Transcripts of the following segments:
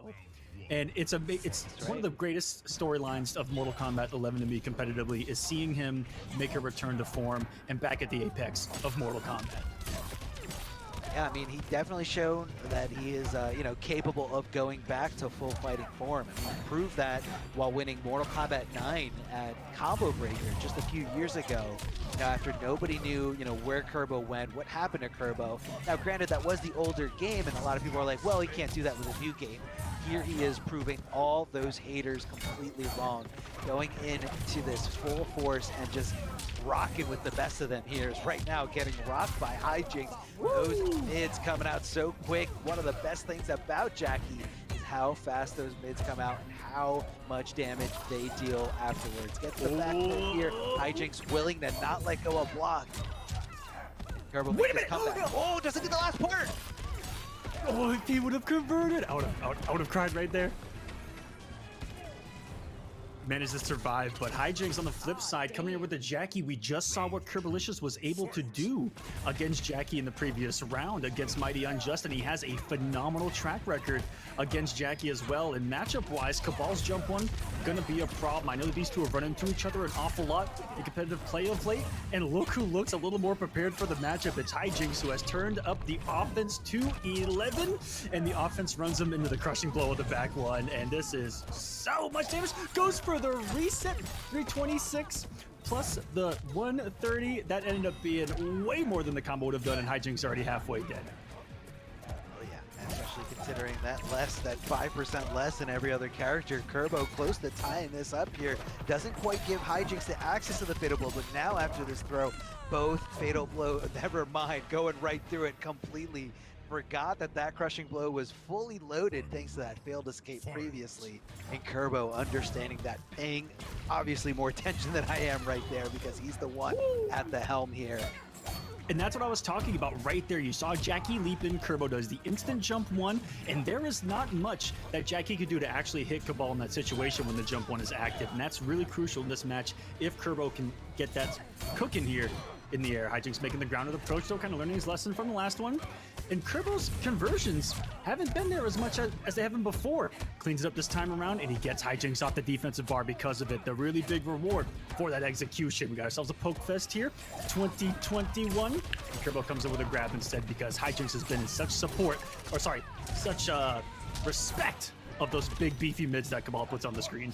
Kerbal. And it's one of the greatest storylines of Mortal Kombat 11 to me competitively is seeing him make a return to form and back at the apex of Mortal Kombat. Yeah, I mean, he definitely shown that he is, you know, capable of going back to full fighting form. And he proved that while winning Mortal Kombat 9 at Combo Breaker just a few years ago. Now, after nobody knew, you know, where Kerbo went, what happened to Kerbo. Now, granted, that was the older game, and a lot of people are like, well, he can't do that with a new game. Here he is proving all those haters completely wrong, going into this full force and just rocking with the best of them here. Is right now getting rocked by Hijinx. Those mids coming out so quick. One of the best things about Jacqui is how fast those mids come out and how much damage they deal afterwards. Gets the back mid here. Hijinx willing to not let go of block. Kerbo makes his comeback. Oh, doesn't get the last part. Oh, if he would have converted, I would have cried right there. Managed to survive, but Hijinx on the flip side coming here with the Jacqui. We just saw what Curbolicous was able to do against Jacqui in the previous round against MightyUnjust, and he has a phenomenal track record against Jacqui as well. And matchup-wise, Kabal's jump one gonna be a problem. I know that these two have run into each other an awful lot in competitive play of late, and look who looks a little more prepared for the matchup. It's Hijinx who has turned up the offense to 11, and the offense runs him into the crushing blow of the back one, and this is so much damage. Goes for the reset, 326 plus the 130. That ended up being way more than the combo would have done, and Hijinx already halfway dead. Oh yeah, especially considering that 5% less than every other character. Kerbo close to tying this up here. Doesn't quite give Hijinx the access to the Fatal Blow, but now after this throw, both Fatal Blow, never mind, going right through it completely. Forgot that crushing blow was fully loaded thanks to that failed escape previously. And Kerbo understanding that, paying obviously more attention than I am right there because he's the one at the helm here. And that's what I was talking about right there. You saw Jacqui leap in, Kerbo does the instant jump one, and there is not much that Jacqui could do to actually hit Kabal in that situation when the jump one is active. And that's really crucial in this match if Kerbo can get that cooking here in the air. Hijinx making the grounded approach, though, kind of learning his lesson from the last one. And Kerbo's conversions haven't been there as much as they have been before. Cleans it up this time around, and he gets Hijinx off the defensive bar because of it. The really big reward for that execution. We got ourselves a poke fest here, 2021. And Kerbo comes in with a grab instead because Hijinx has been in such support, or sorry, such respect of those big beefy mids that Kabal puts on the screen.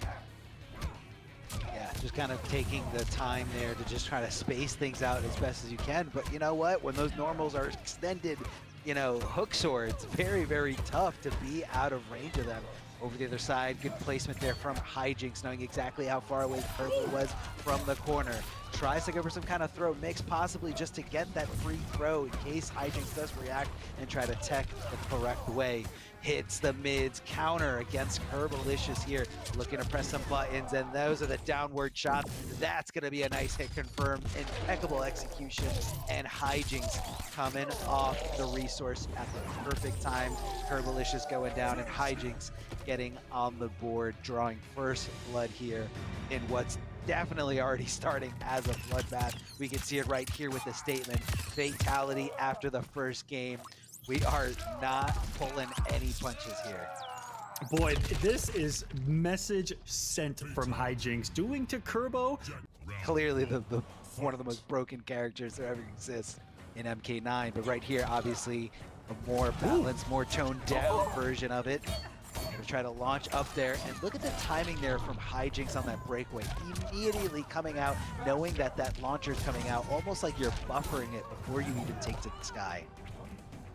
Just kind of taking the time there to just try to space things out as best as you can. But you know what? When those normals are extended, you know, hook swords, very, very tough to be out of range of them. Over the other side, good placement there from Hijinx, knowing exactly how far away Kerbo was from the corner. Tries to go for some kind of throw mix, possibly just to get that free throw in case Hijinx does react and try to tech the correct way. Hits the mids, counter against Curbolicous here, looking to press some buttons, and those are the downward shots. That's going to be a nice hit confirmed. Impeccable execution, and Hijinx coming off the resource at the perfect time. Curbolicous going down, and Hijinx getting on the board, drawing first blood here in what's definitely already starting as a bloodbath. We can see it right here with the statement, fatality after the first game. We are not pulling any punches here. Boy, this is message sent from Hijinx. Doing to Kerbo. Clearly the one of the most broken characters that ever exists in MK9, but right here, obviously, a more balanced, more toned down version of it. Gonna try to launch up there, and look at the timing there from Hijinx on that breakaway. Immediately coming out, knowing that launcher's coming out, almost like you're buffering it before you even take to the sky.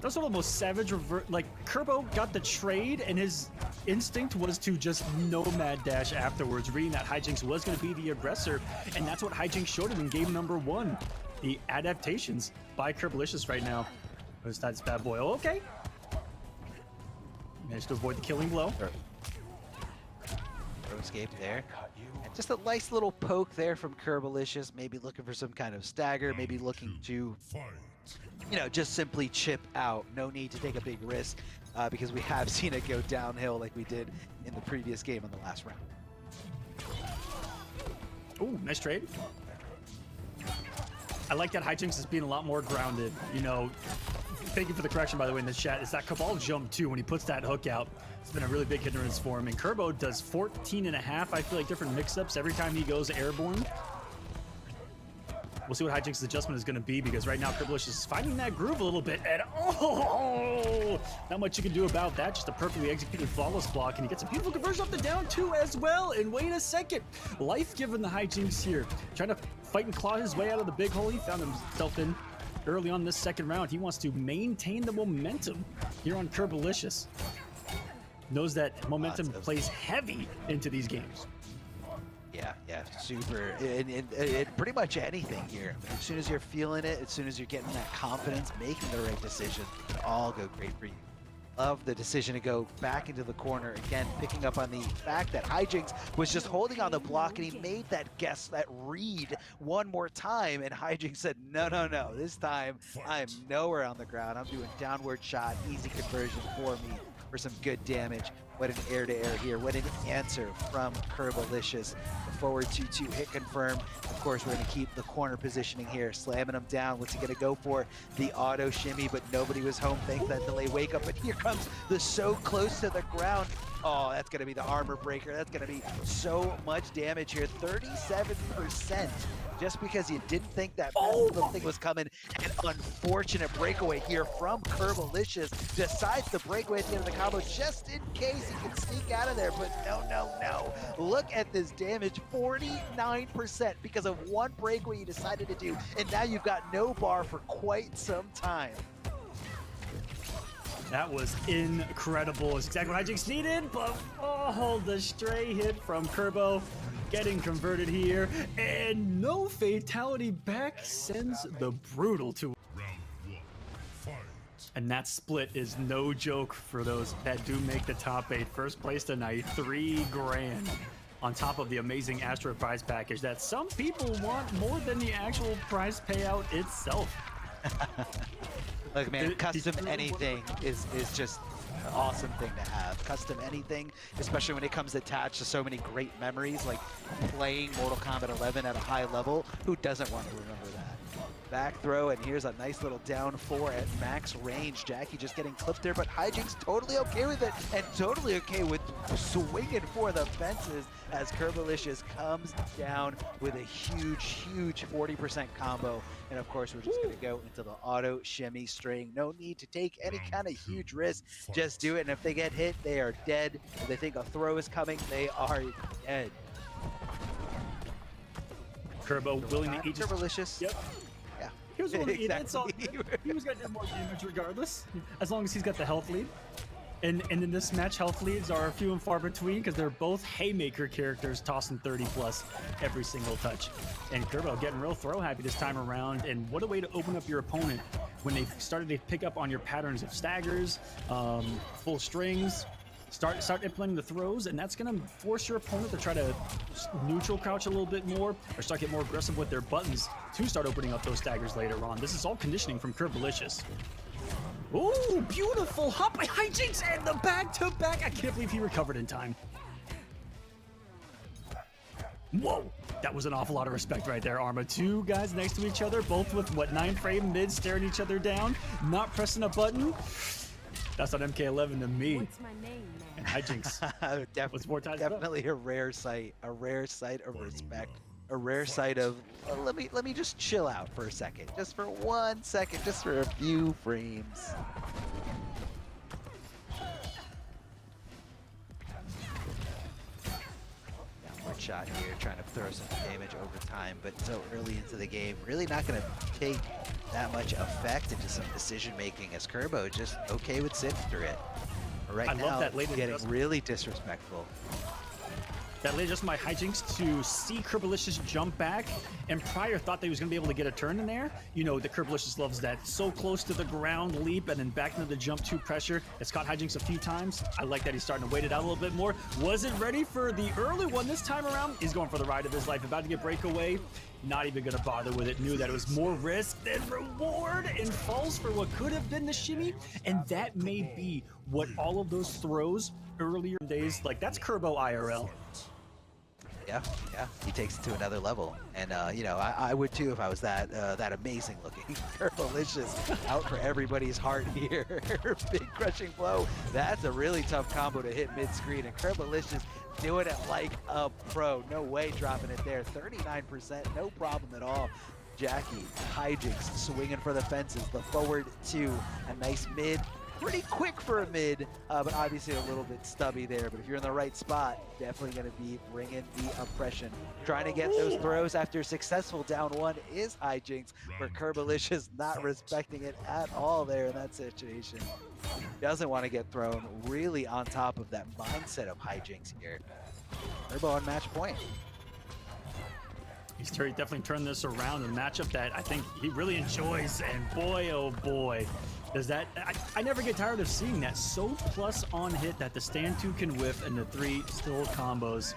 That's one of the most savage like, Kerbo got the trade, and his instinct was to just nomad dash afterwards, reading that Hijinx was going to be the aggressor, and that's what Hijinx showed him in game number 1. The adaptations by Curbolicous right now. Where's that bad boy? Oh, okay. Managed to avoid the killing blow. Throw escape there. And just a nice little poke there from Curbolicous, maybe looking for some kind of stagger, maybe looking to, you know, just simply chip out. No need to take a big risk because we have seen it go downhill like we did in the previous game in the last round. Ooh, nice trade. I like that Hijinx is being a lot more grounded. You know, thank you for the correction, by the way, in the chat. It's that Kabal jump too when he puts that hook out. It's been a really big hindrance for him. And Curbo does 14.5. I feel like different mix-ups every time he goes airborne. We'll see what Hijinx's adjustment is going to be, because right now Curbolicous is finding that groove a little bit, and oh, not much you can do about that. Just a perfectly executed flawless block, and he gets a beautiful conversion off the down two as well. And wait a second, life given the Hijinx here, trying to fight and claw his way out of the big hole he found himself in early on this second round. He wants to maintain the momentum here on Curbolicous. Knows that momentum plays heavy into these games. Yeah, super. And pretty much anything here. As soon as you're feeling it, as soon as you're getting that confidence, making the right decision, it'll all go great for you. Love the decision to go back into the corner again, picking up on the fact that Hijinx was just holding on the block, and he made that guess, that read one more time, and Hijinx said, no, this time I'm nowhere on the ground. I'm doing downward shot, easy conversion for me for some good damage. What an air-to-air here. What an answer from Curbolicous. The forward 2-2 hit confirmed. Of course, we're going to keep the corner positioning here, slamming him down. What's he going to go for? The auto shimmy, but nobody was home. Thanks that delay wake up. But here comes the so close to the ground. Oh, that's going to be the armor breaker. That's going to be so much damage here. 37%. Just because you didn't think that little thing was coming. An unfortunate breakaway here from Curbolicous. Decides to break away at the end of the combo just in case he can sneak out of there. But no. Look at this damage, 49% because of one breakaway you decided to do. And now you've got no bar for quite some time. That was incredible. It's exactly what Hijinx needed, but oh, the stray hit from Curbo. Getting converted here, and no fatality back sends the brutal to. And that split is no joke for those that do make the top 8. First place tonight, $3 grand on top of the amazing Astro prize package that some people want more than the actual prize payout itself. Look, man, custom anything is just an awesome thing to have. Custom anything, especially when it comes attached to so many great memories, like playing Mortal Kombat 11 at a high level. Who doesn't want to remember that? Back throw, and here's a nice little down 4 at max range. Jacqui just getting clipped there, but Hijinx totally okay with it, and totally okay with swinging for the fences as Curbolicous comes down with a huge 40% combo. And of course, we're just going to go into the auto shimmy string. No need to take any kind of huge risk. Just do it, and if they get hit, they are dead. If they think a throw is coming, they are dead. Curbo willing to eat Curbolicous. Yep. He was willing to eat it. It's all good. He was going to do more damage regardless, as long as he's got the health lead. And in this match, health leads are few and far between because they're both haymaker characters tossing 30 plus every single touch. And Curbo getting real throw happy this time around. And what a way to open up your opponent when they started to pick up on your patterns of staggers, full strings. Start implementing the throws, and that's going to force your opponent to try to neutral crouch a little bit more or start getting more aggressive with their buttons to start opening up those staggers later on. This is all conditioning from Curbolicous. Ooh, beautiful hop by Hijinx and the back-to-back. I can't believe he recovered in time. Whoa, that was an awful lot of respect right there, Arma. Two guys next to each other, both with, what, 9-frame mid, staring each other down, not pressing a button. That's on MK11 to me. What's my name, man? And Hijinx was 4 times definitely a rare sight of respect, a rare sight of let me just chill out for a second, just for 1 second, just for a few frames. Downward shot here, trying to throw some damage over time, but so early into the game, really not going to take that much effect into some decision making as Curbo just okay with sitting through it. Right now, love that late getting really disrespectful. That led just my Hijinx to see Curbolicous jump back, and prior thought that he was going to be able to get a turn in there. You know, the Curbolicous loves that so close to the ground leap and then back into the jump 2 pressure. It's caught Hijinx a few times. I like that he's starting to wait it out a little bit more. Wasn't ready for the early one this time around. He's going for the ride of his life, about to get breakaway. Not even going to bother with it. Knew that it was more risk than reward, and falls for what could have been the shimmy. And that may be what all of those throws earlier days, like that's Curbo IRL. Yeah, he takes it to another level, and you know, I would too if I was that amazing looking. Curbolicous out for everybody's heart here. Big crushing blow. That's a really tough combo to hit mid-screen, and Curbolicous doing it like a pro. No way dropping it there. 39%, no problem at all. Jacqui, Hijinx swinging for the fences. The forward two, a nice mid. Pretty quick for a mid, but obviously a little bit stubby there. But if you're in the right spot, definitely going to be bringing the oppression. Trying to get those throws after successful down one is Hijinx, where Curbolicous not respecting it at all there in that situation. Doesn't want to get thrown, really on top of that mindset of Hijinx here. Turbo on match point. He's definitely turned this around in a matchup that I think he really enjoys, and boy, oh boy, does that, I never get tired of seeing that. So plus on hit that the stand 2 can whiff and the 3 still combos.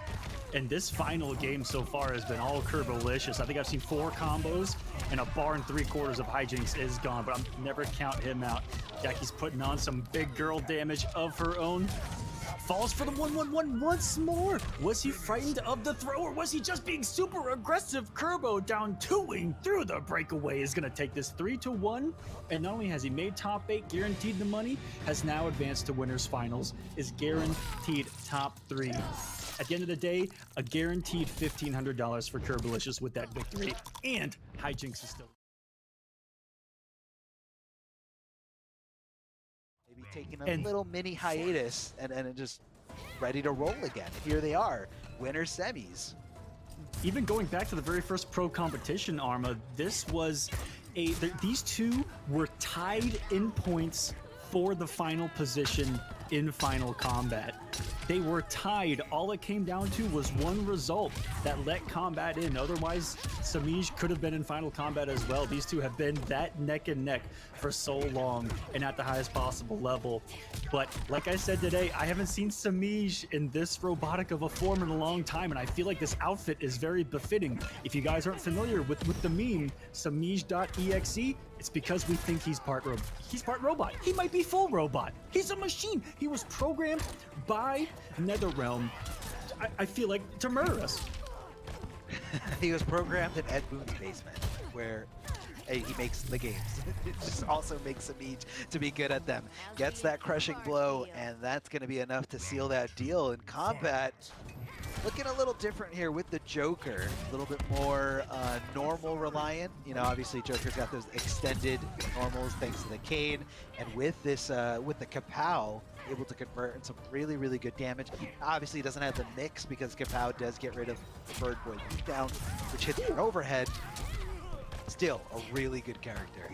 And this final game so far has been all Curbolicous. I think I've seen 4 combos, and a bar and 3/4 of Hijinx is gone, but I'm never count him out. Jacqui's putting on some big girl damage of her own. Falls for the 1-1-1 once more. Was he frightened of the throw, or was he just being super aggressive? Curbo down 2-ing through the breakaway is going to take this 3-1. And not only has he made top 8, guaranteed the money, has now advanced to winners finals, is guaranteed top 3. At the end of the day, a guaranteed $1,500 for Curbolicous with that victory. And Hijinx is still... Maybe taking a little mini hiatus and just ready to roll again. Here they are, winners semis. Even going back to the very first pro competition, Arma, this was these two were tied in points for the final position in Final Kombat. They were tied. All it came down to was one result that let Kombat in. Otherwise, Semiij could have been in Final Kombat as well. These two have been that neck and neck for so long and at the highest possible level. But like I said today, I haven't seen Semiij in this robotic of a form in a long time, and I feel like this outfit is very befitting. If you guys aren't familiar with the meme, Semiij.exe, it's because we think he's part robot. He might be full robot. He's a machine. He was programmed by NetherRealm, I feel like, to murder us. He was programmed in Ed Boon's basement, where he makes the games. It just also makes Semiij to be good at them. Gets that crushing blow, and that's going to be enough to seal that deal. In Kombat, looking a little different here with the Joker, a little bit more normal reliant. You know, obviously Joker's got those extended normals thanks to the cane, and with this, with the Kapow, able to convert in some really, really good damage. Obviously doesn't have the mix because Kapow does get rid of the Bird Boy down, which hits an overhead. Still a really good character.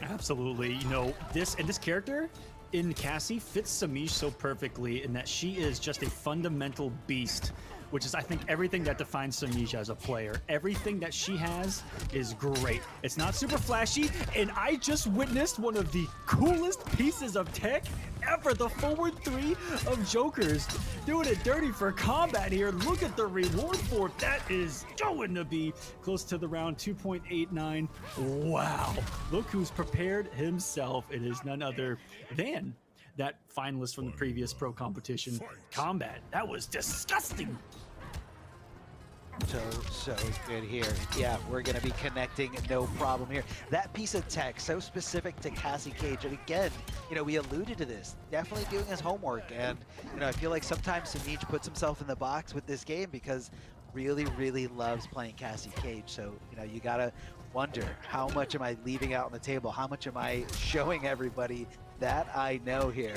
Absolutely. You know, this character in Cassie fits Semiij so perfectly in that she is just a fundamental beast, which is, I think, everything that defines Semiij as a player. Everything that she has is great. It's not super flashy, and I just witnessed one of the coolest pieces of tech ever. The forward 3 of Jokers doing it dirty for Kombat here. Look at the reward for it. That is going to be close to the round 2.89. Wow. Look who's prepared himself. It is none other than that finalist from the previous pro competition, Kombat. That was disgusting. So good here. Yeah, we're going to be connecting, no problem here. That piece of tech, so specific to Cassie Cage. And again, you know, we alluded to this, definitely doing his homework. And, you know, I feel like sometimes Semiij puts himself in the box with this game because really, really loves playing Cassie Cage. So, you know, you got to wonder, how much am I leaving out on the table? How much am I showing everybody that I know here?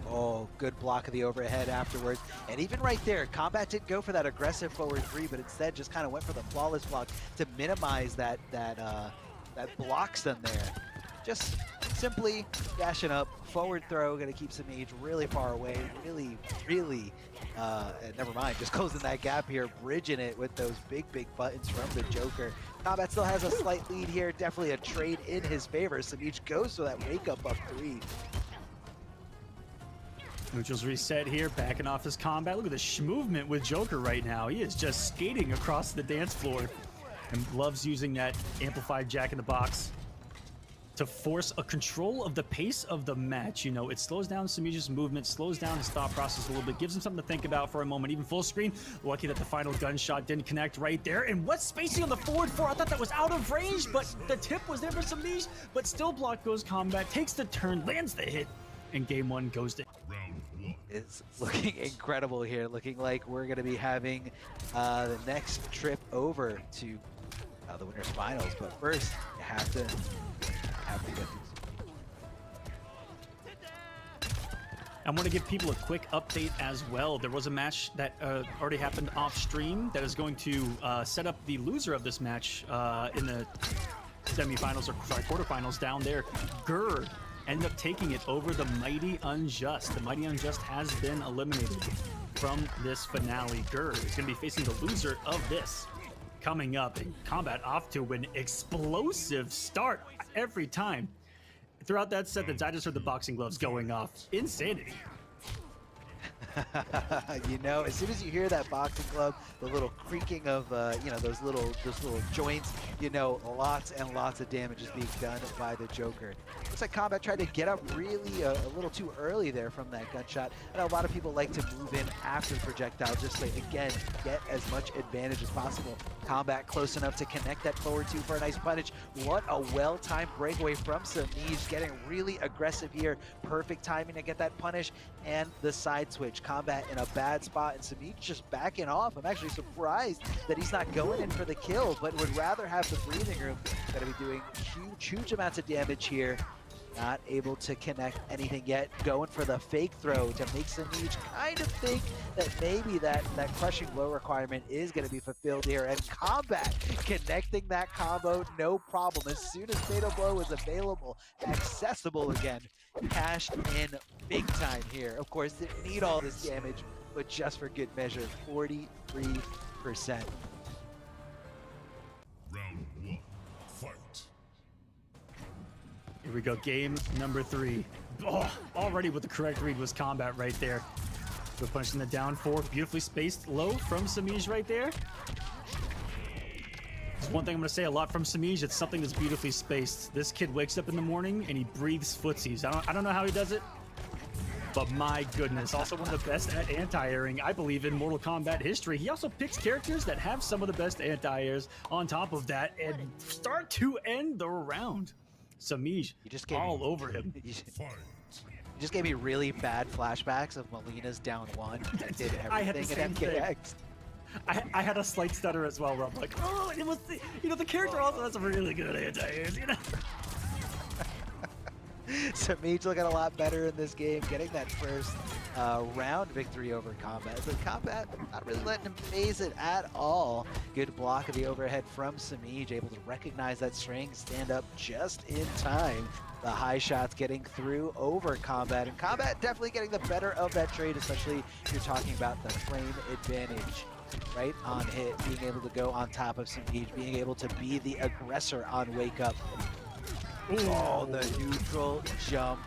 Oh, good block of the overhead afterwards. And even right there, Kombat didn't go for that aggressive forward 3, but instead just kind of went for the flawless block to minimize that block stun there. Just simply dashing up, forward throw, gonna keep Semiij really far away. Really, never mind, just closing that gap here, bridging it with those big buttons from the Joker. Kombat still has a slight lead here, definitely a trade in his favor. Semiij goes for that wake up 3. Neutral's reset here, backing off his combat. Look at the movement with Joker right now. He is just skating across the dance floor and loves using that amplified Jack in the Box. to force a control of the pace of the match. You know, it slows down Semiij's movement, slows down his thought process a little bit, gives him something to think about for a moment. Even full screen, lucky that the final gunshot didn't connect right there. And what's spacing on the forward four? I thought that was out of range, but the tip was there for Semiij, but still block goes Kombat, takes the turn, lands the hit, and game one goes to... It's looking incredible here, looking like we're going to be having the next trip over to the Winners Finals, but first you have to get these. I want to give people a quick update as well. There was a match that already happened off stream that is going to set up the loser of this match in the semifinals, or sorry, quarterfinals down there. Grr ended up taking it over the TheMightyUnjust. TheMightyUnjust has been eliminated from this finale. Grr is going to be facing the loser of this. Coming up, in Kombat off to an explosive start every time. Throughout that sentence, I just heard the boxing gloves going off. Insanity. You know, as soon as you hear that boxing glove, the little creaking of, you know, those little joints, you know, lots and lots of damage is being done by the Joker. Looks like Kombat tried to get up really a little too early there from that gunshot. I know a lot of people like to move in after the projectile, just to, again, get as much advantage as possible. Kombat close enough to connect that forward two for a nice punish. What a well-timed breakaway from Semiij, getting really aggressive here. Perfect timing to get that punish and the side switch. Kombat in a bad spot, and Semiij just backing off. I'm actually surprised that he's not going in for the kill, but would rather have the breathing room. Gonna be doing huge amounts of damage here. Not able to connect anything yet. Going for the fake throw to make Semiij kind of think that maybe that crushing blow requirement is going to be fulfilled here. And Kombat connecting that combo, no problem. As soon as Fatal Blow was available, accessible again, cashed in big time here. Of course, didn't need all this damage, but just for good measure, 43%. Round one, fight. Here we go, game number 3. Oh, already with the correct read was Kombat right there. We're punching the down 4, beautifully spaced low from Semiij right there. There's one thing I'm gonna say a lot from Semiij, it's something that's beautifully spaced. This kid wakes up in the morning and he breathes footsies. I don't know how he does it, but my goodness, also one of the best at anti-airing, I believe, in Mortal Kombat history. He also picks characters that have some of the best anti-airs on top of that and start to end the round. Semiij all over him. You just gave me really bad flashbacks of Molina's down 1. That did everything in MKX. I had a slight stutter as well, where I'm like, oh, it was, you know, the character also has a really good anti-airs, you know? Semiij looking a lot better in this game, getting that first round victory over Kombat. But Kombat not really letting him phase it at all. Good block of the overhead from Semiij, able to recognize that string, stand up just in time. The high shots getting through over Kombat, and Kombat definitely getting the better of that trade, especially if you're talking about the frame advantage. Right on hit, being able to go on top of Semiij, being able to be the aggressor on Wake Up. Oh, the neutral jump.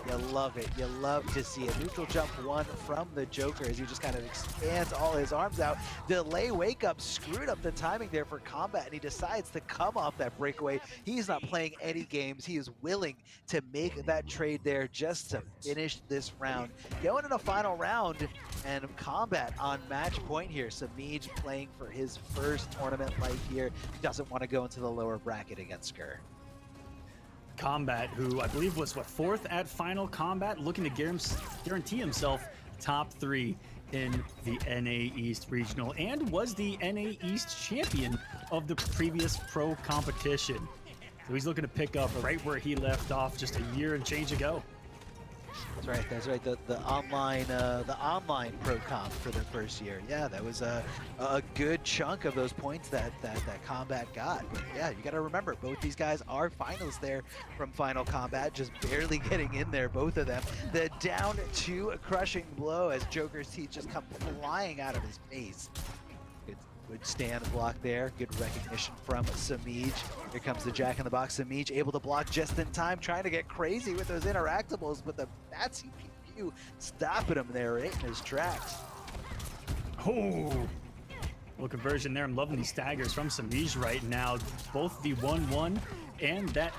You love it. You love to see it. Neutral jump 1 from the Joker as he just kind of expands all his arms out. Delay Wake Up screwed up the timing there for Kombat, and he decides to come off that breakaway. He's not playing any games. He is willing to make that trade there just to finish this round. Going in a final round, and Kombat on match point here. Semiij playing for his first tournament life here. Doesn't want to go into the lower bracket against Grr. Kombat, who I believe was, what, 4th at Final Kombat, looking to guarantee himself top 3 in the NA East Regional, and was the NA East champion of the previous pro competition. So he's looking to pick up right where he left off just a year and change ago. That's right. The online pro comp for the first year. Yeah, that was a good chunk of those points that Kombat got. But yeah, you got to remember, both these guys are finals there from Final Kombat, just barely getting in there, both of them. The down 2 crushing blow as Joker's teeth just come flying out of his face. Good stand block there. Good recognition from Semiij. Here comes the Jack in the Box. Semiij able to block just in time, trying to get crazy with those interactables, but the bad CPU stopping him there right in his tracks. Oh, little conversion there. I'm loving these staggers from Semiij right now. Both the 1-1 and that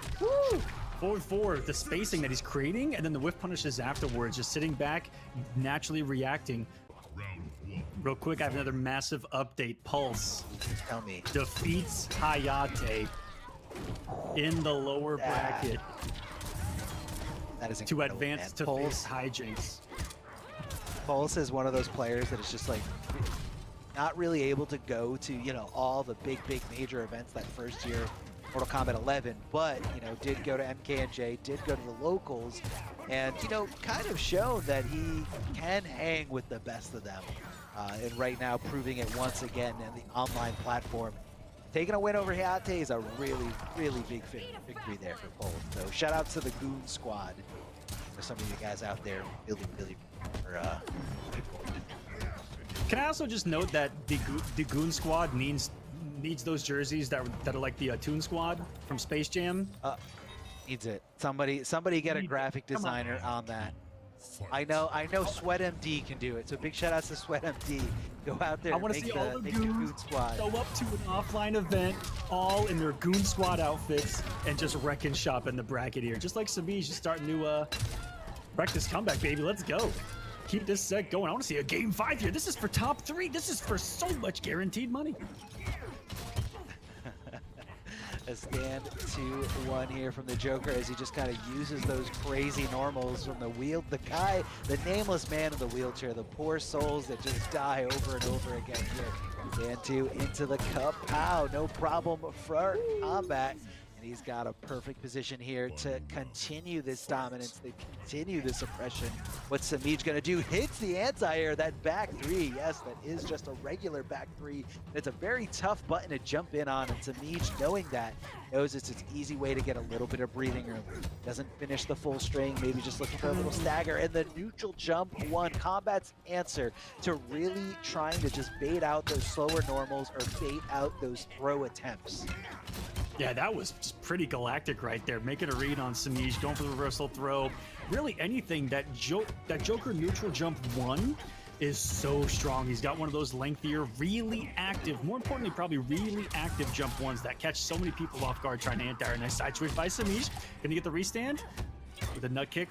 Forward four, the spacing that he's creating, and then the whiff punishes afterwards, just sitting back, naturally reacting. Round one. Real quick, I have another massive update. Pulse Tell me. defeats Hayatei in the lower bracket That is to incredible, advance man. to Pulse, face Hijinx. Pulse is one of those players that is just like not really able to go to, you know, all the big major events that first year Mortal Kombat 11, but, you know, did go to MK11, did go to the locals, and, you know, kind of shown that he can hang with the best of them. And right now proving it once again in the online platform. Taking a win over Hayatei is a really big victory there for Pulse. So shout out to the Goon Squad. For some of you guys out there, really are, Can I also just note that the Goon Squad needs those jerseys that are like the Toon Squad from Space Jam? needs it. Somebody get a graphic designer on that. I know Sweat MD can do it. So big shout out to Sweat MD. Go out there. I want to see all the goons squad. go up to an offline event, all in their Goon Squad outfits, and just wreck and shop in the bracket here. Just like Semiij is starting to wreck this comeback, baby. Let's go. Keep this set going. I want to see a game 5 here. This is for top 3. This is for so much guaranteed money. A stand 2-1 here from the Joker as he just kind of uses those crazy normals from the nameless man in the wheelchair, the poor souls that just die over and over again here. Stand 2 into the cup. Pow, no problem for Kombat. And he's got a perfect position here to continue this dominance, to continue this oppression. What's Semiij gonna do? Hits the anti-air, that back 3. Yes, that is just a regular back 3. It's a very tough button to jump in on, and Semiij, knowing that, knows it's an easy way to get a little bit of breathing room. Doesn't finish the full string, maybe just looking for a little stagger. And the neutral jump 1, Kombat's answer to really trying to just bait out those slower normals or bait out those throw attempts. Yeah, that was just pretty galactic right there. Making a read on Semiij, going for the reversal throw. Really anything that Joker neutral jump 1 is so strong. He's got one of those lengthier, really active, more importantly, probably really active jump 1s that catch so many people off guard trying to anti-air. Nice side switch by Semiij. Gonna get the restand with a nut kick.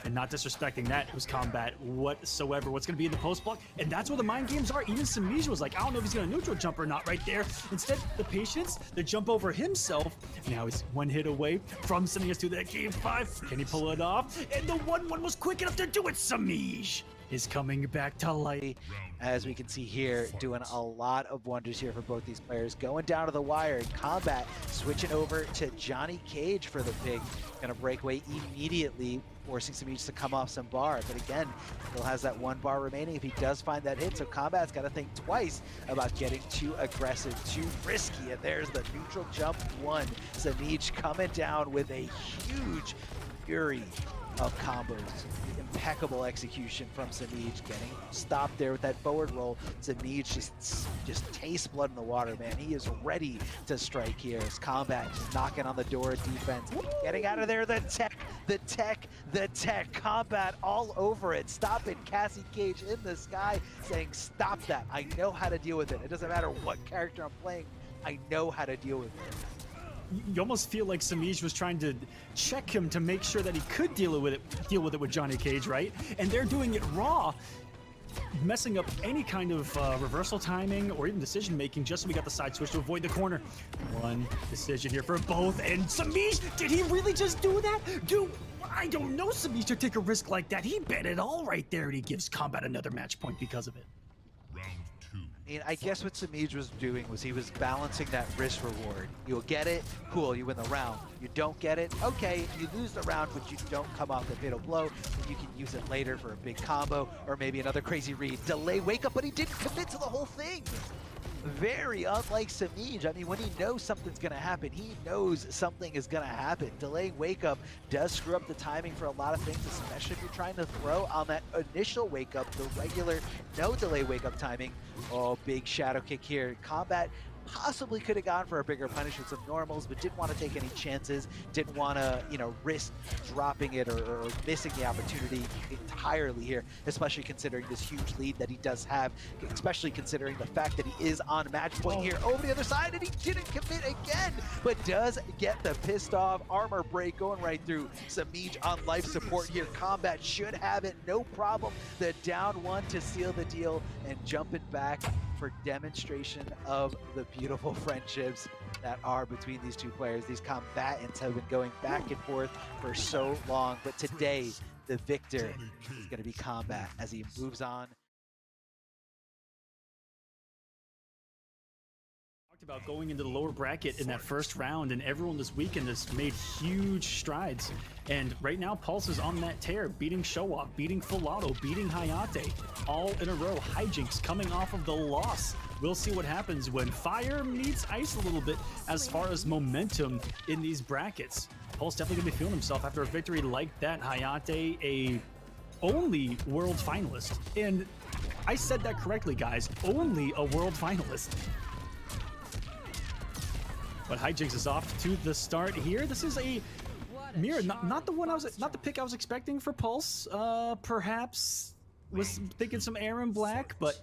And not disrespecting that, it was Kombat whatsoever. What's going to be in the post block? And that's where the mind games are. Even Semiij was like, I don't know if he's going to neutral jump or not right there. Instead, the patience, the jump over himself. Now he's one hit away from sending us to that game 5. Can he pull it off? And the 1-1 was quick enough to do it. Semiij is coming back to life. As we can see here, doing a lot of wonders here for both these players. Going down to the wire in Kombat, switching over to Johnny Cage for the pick. Gonna break away immediately, forcing Semiij to come off some bar. But again, still has that 1 bar remaining if he does find that hit. So Kombat's got to think twice about getting too aggressive, too risky. And there's the neutral jump 1. Semiij coming down with a huge fury of combos. Impeccable execution from Semiij, getting stopped there with that forward roll. Semiij just tastes blood in the water, man. He is ready to strike here as Kombat just knocking on the door of defense. Getting out of there, the tech. Kombat all over it. Stop it, Cassie Cage in the sky saying, stop that. I know how to deal with it. It doesn't matter what character I'm playing. I know how to deal with it. You almost feel like Semiij was trying to check him to make sure that he could deal with it with Johnny Cage, right? And they're doing it raw, messing up any kind of reversal timing or even decision making just so we got the side switch to avoid the corner. One decision here for both, and Semiij, did he really just do that? Dude, I don't know Semiij to take a risk like that. He bet it all right there, and he gives Kombat another match point because of it. Round 2. I guess what Semiij was doing was he was balancing that risk reward. You'll get it, cool, you win the round. You don't get it, okay, you lose the round, but you don't come off the fatal blow, and you can use it later for a big combo, or maybe another crazy read. Delay wake up, but he didn't commit to the whole thing. Very unlike Semiij. I mean, when he knows something's gonna happen, he knows something is gonna happen. Delaying wake up does screw up the timing for a lot of things, especially if you're trying to throw on that initial wake up, the regular no delay wake up timing. Oh, big shadow kick here. Kombat possibly could have gone for a bigger punish with some normals, but didn't want to take any chances, didn't want to, you know, risk dropping it or missing the opportunity entirely here, especially considering this huge lead that he does have, especially considering the fact that he is on match point here over the other side, and he didn't commit again, but does get the pissed off armor break going right through Semiij on life support here. Kombat should have it, no problem. The down one to seal the deal and jump it back for demonstration of the beautiful friendships that are between these two players. These combatants have been going back and forth for so long, but today the victor is going to be Kombat as he moves on. About going into the lower bracket in that first round, and everyone this weekend has made huge strides, and right now Pulse is on that tear, beating Showoff, beating Filato, beating Hayatei, all in a row. Hijinx coming off of the loss. We'll see what happens when fire meets ice a little bit as far as momentum in these brackets. Pulse definitely gonna be feeling himself after a victory like that. Hayatei, a only world finalist, and I said that correctly, guys, only a world finalist. But Hijinx is off to the start here. This is a mirror, not the pick I was expecting for Pulse. Perhaps was thinking some Erron Black, but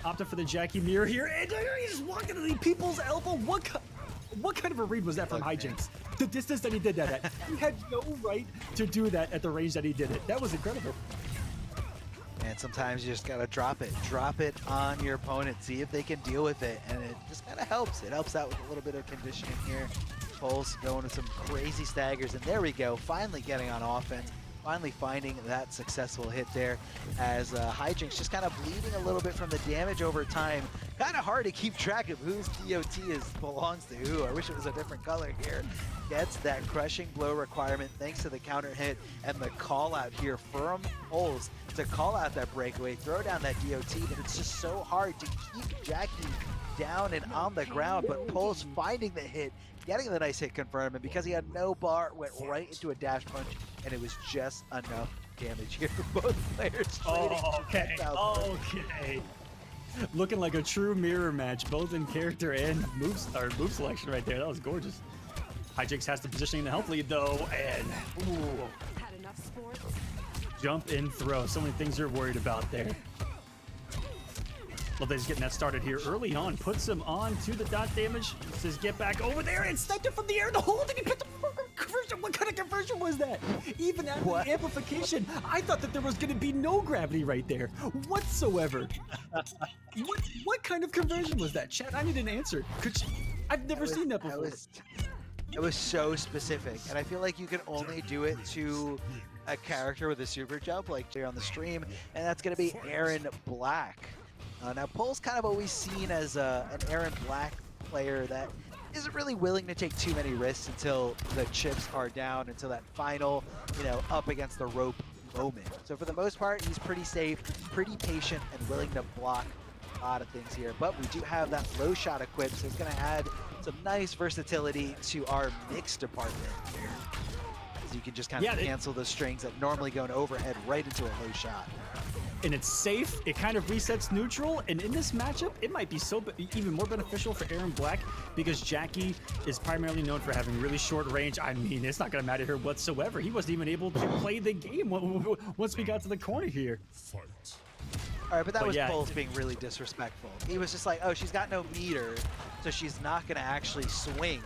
opted for the Jacqui mirror here. And he just walked into the people's elbow. What kind of a read was that from Hijinx? The distance that he did that at. He had no right to do that at the range that he did it. That was incredible. And sometimes you just gotta drop it on your opponent, see if they can deal with it, and it just kind of helps. It helps out with a little bit of conditioning here. Pulse going with some crazy staggers, and there we go, finally getting on offense, finally finding that successful hit there as Hijinx just kind of bleeding a little bit from the damage over time. Kind of hard to keep track of whose DOT belongs to who. I wish it was a different color here. Gets that crushing blow requirement thanks to the counter hit and the call out here from Pulse to call out that breakaway, throw down that DOT, but it's just so hard to keep Jacqui down and on the ground. But Pulse finding the hit, getting the nice hit confirmed, and because he had no bar, went right into a dash punch, and it was just enough damage here for both players. Oh, okay. Okay. Looking like a true mirror match, both in character and move selection right there. That was gorgeous. Hijinx has the positioning in the health lead though, and ooh, Had enough sports. jump and throw. So many things you're worried about there. Well, they're just getting that started here early on. Puts him on to the dot damage. Says get back over there and sniped it from the air. The hole that he picked up. Conversion. What kind of conversion was that? Even at the amplification, I thought that there was going to be no gravity right there whatsoever. What kind of conversion was that? Chat, I need an answer. I've never seen that before. It was so specific, and I feel like you can only do it to a character with a super jump, like here on the stream, and that's going to be Erron Black. Now, Pulse kind of always seen as an Erron Black player that isn't really willing to take too many risks until the chips are down, until that final, you know, up against the rope moment. So for the most part, he's pretty safe, pretty patient, and willing to block a lot of things here. But we do have that low shot equipped, so it's going to add some nice versatility to our mix department here. So you can just kind of cancel the strings that normally go in overhead right into a low shot. And it's safe, it kind of resets neutral, and in this matchup, it might be even more beneficial for Erron Black because Jacqui is primarily known for having really short range. I mean, it's not going to matter here whatsoever. He wasn't even able to play the game once we got to the corner here. Fight. All right, but that was Pulse being really disrespectful. He was just like, oh, she's got no meter, so she's not going to actually swing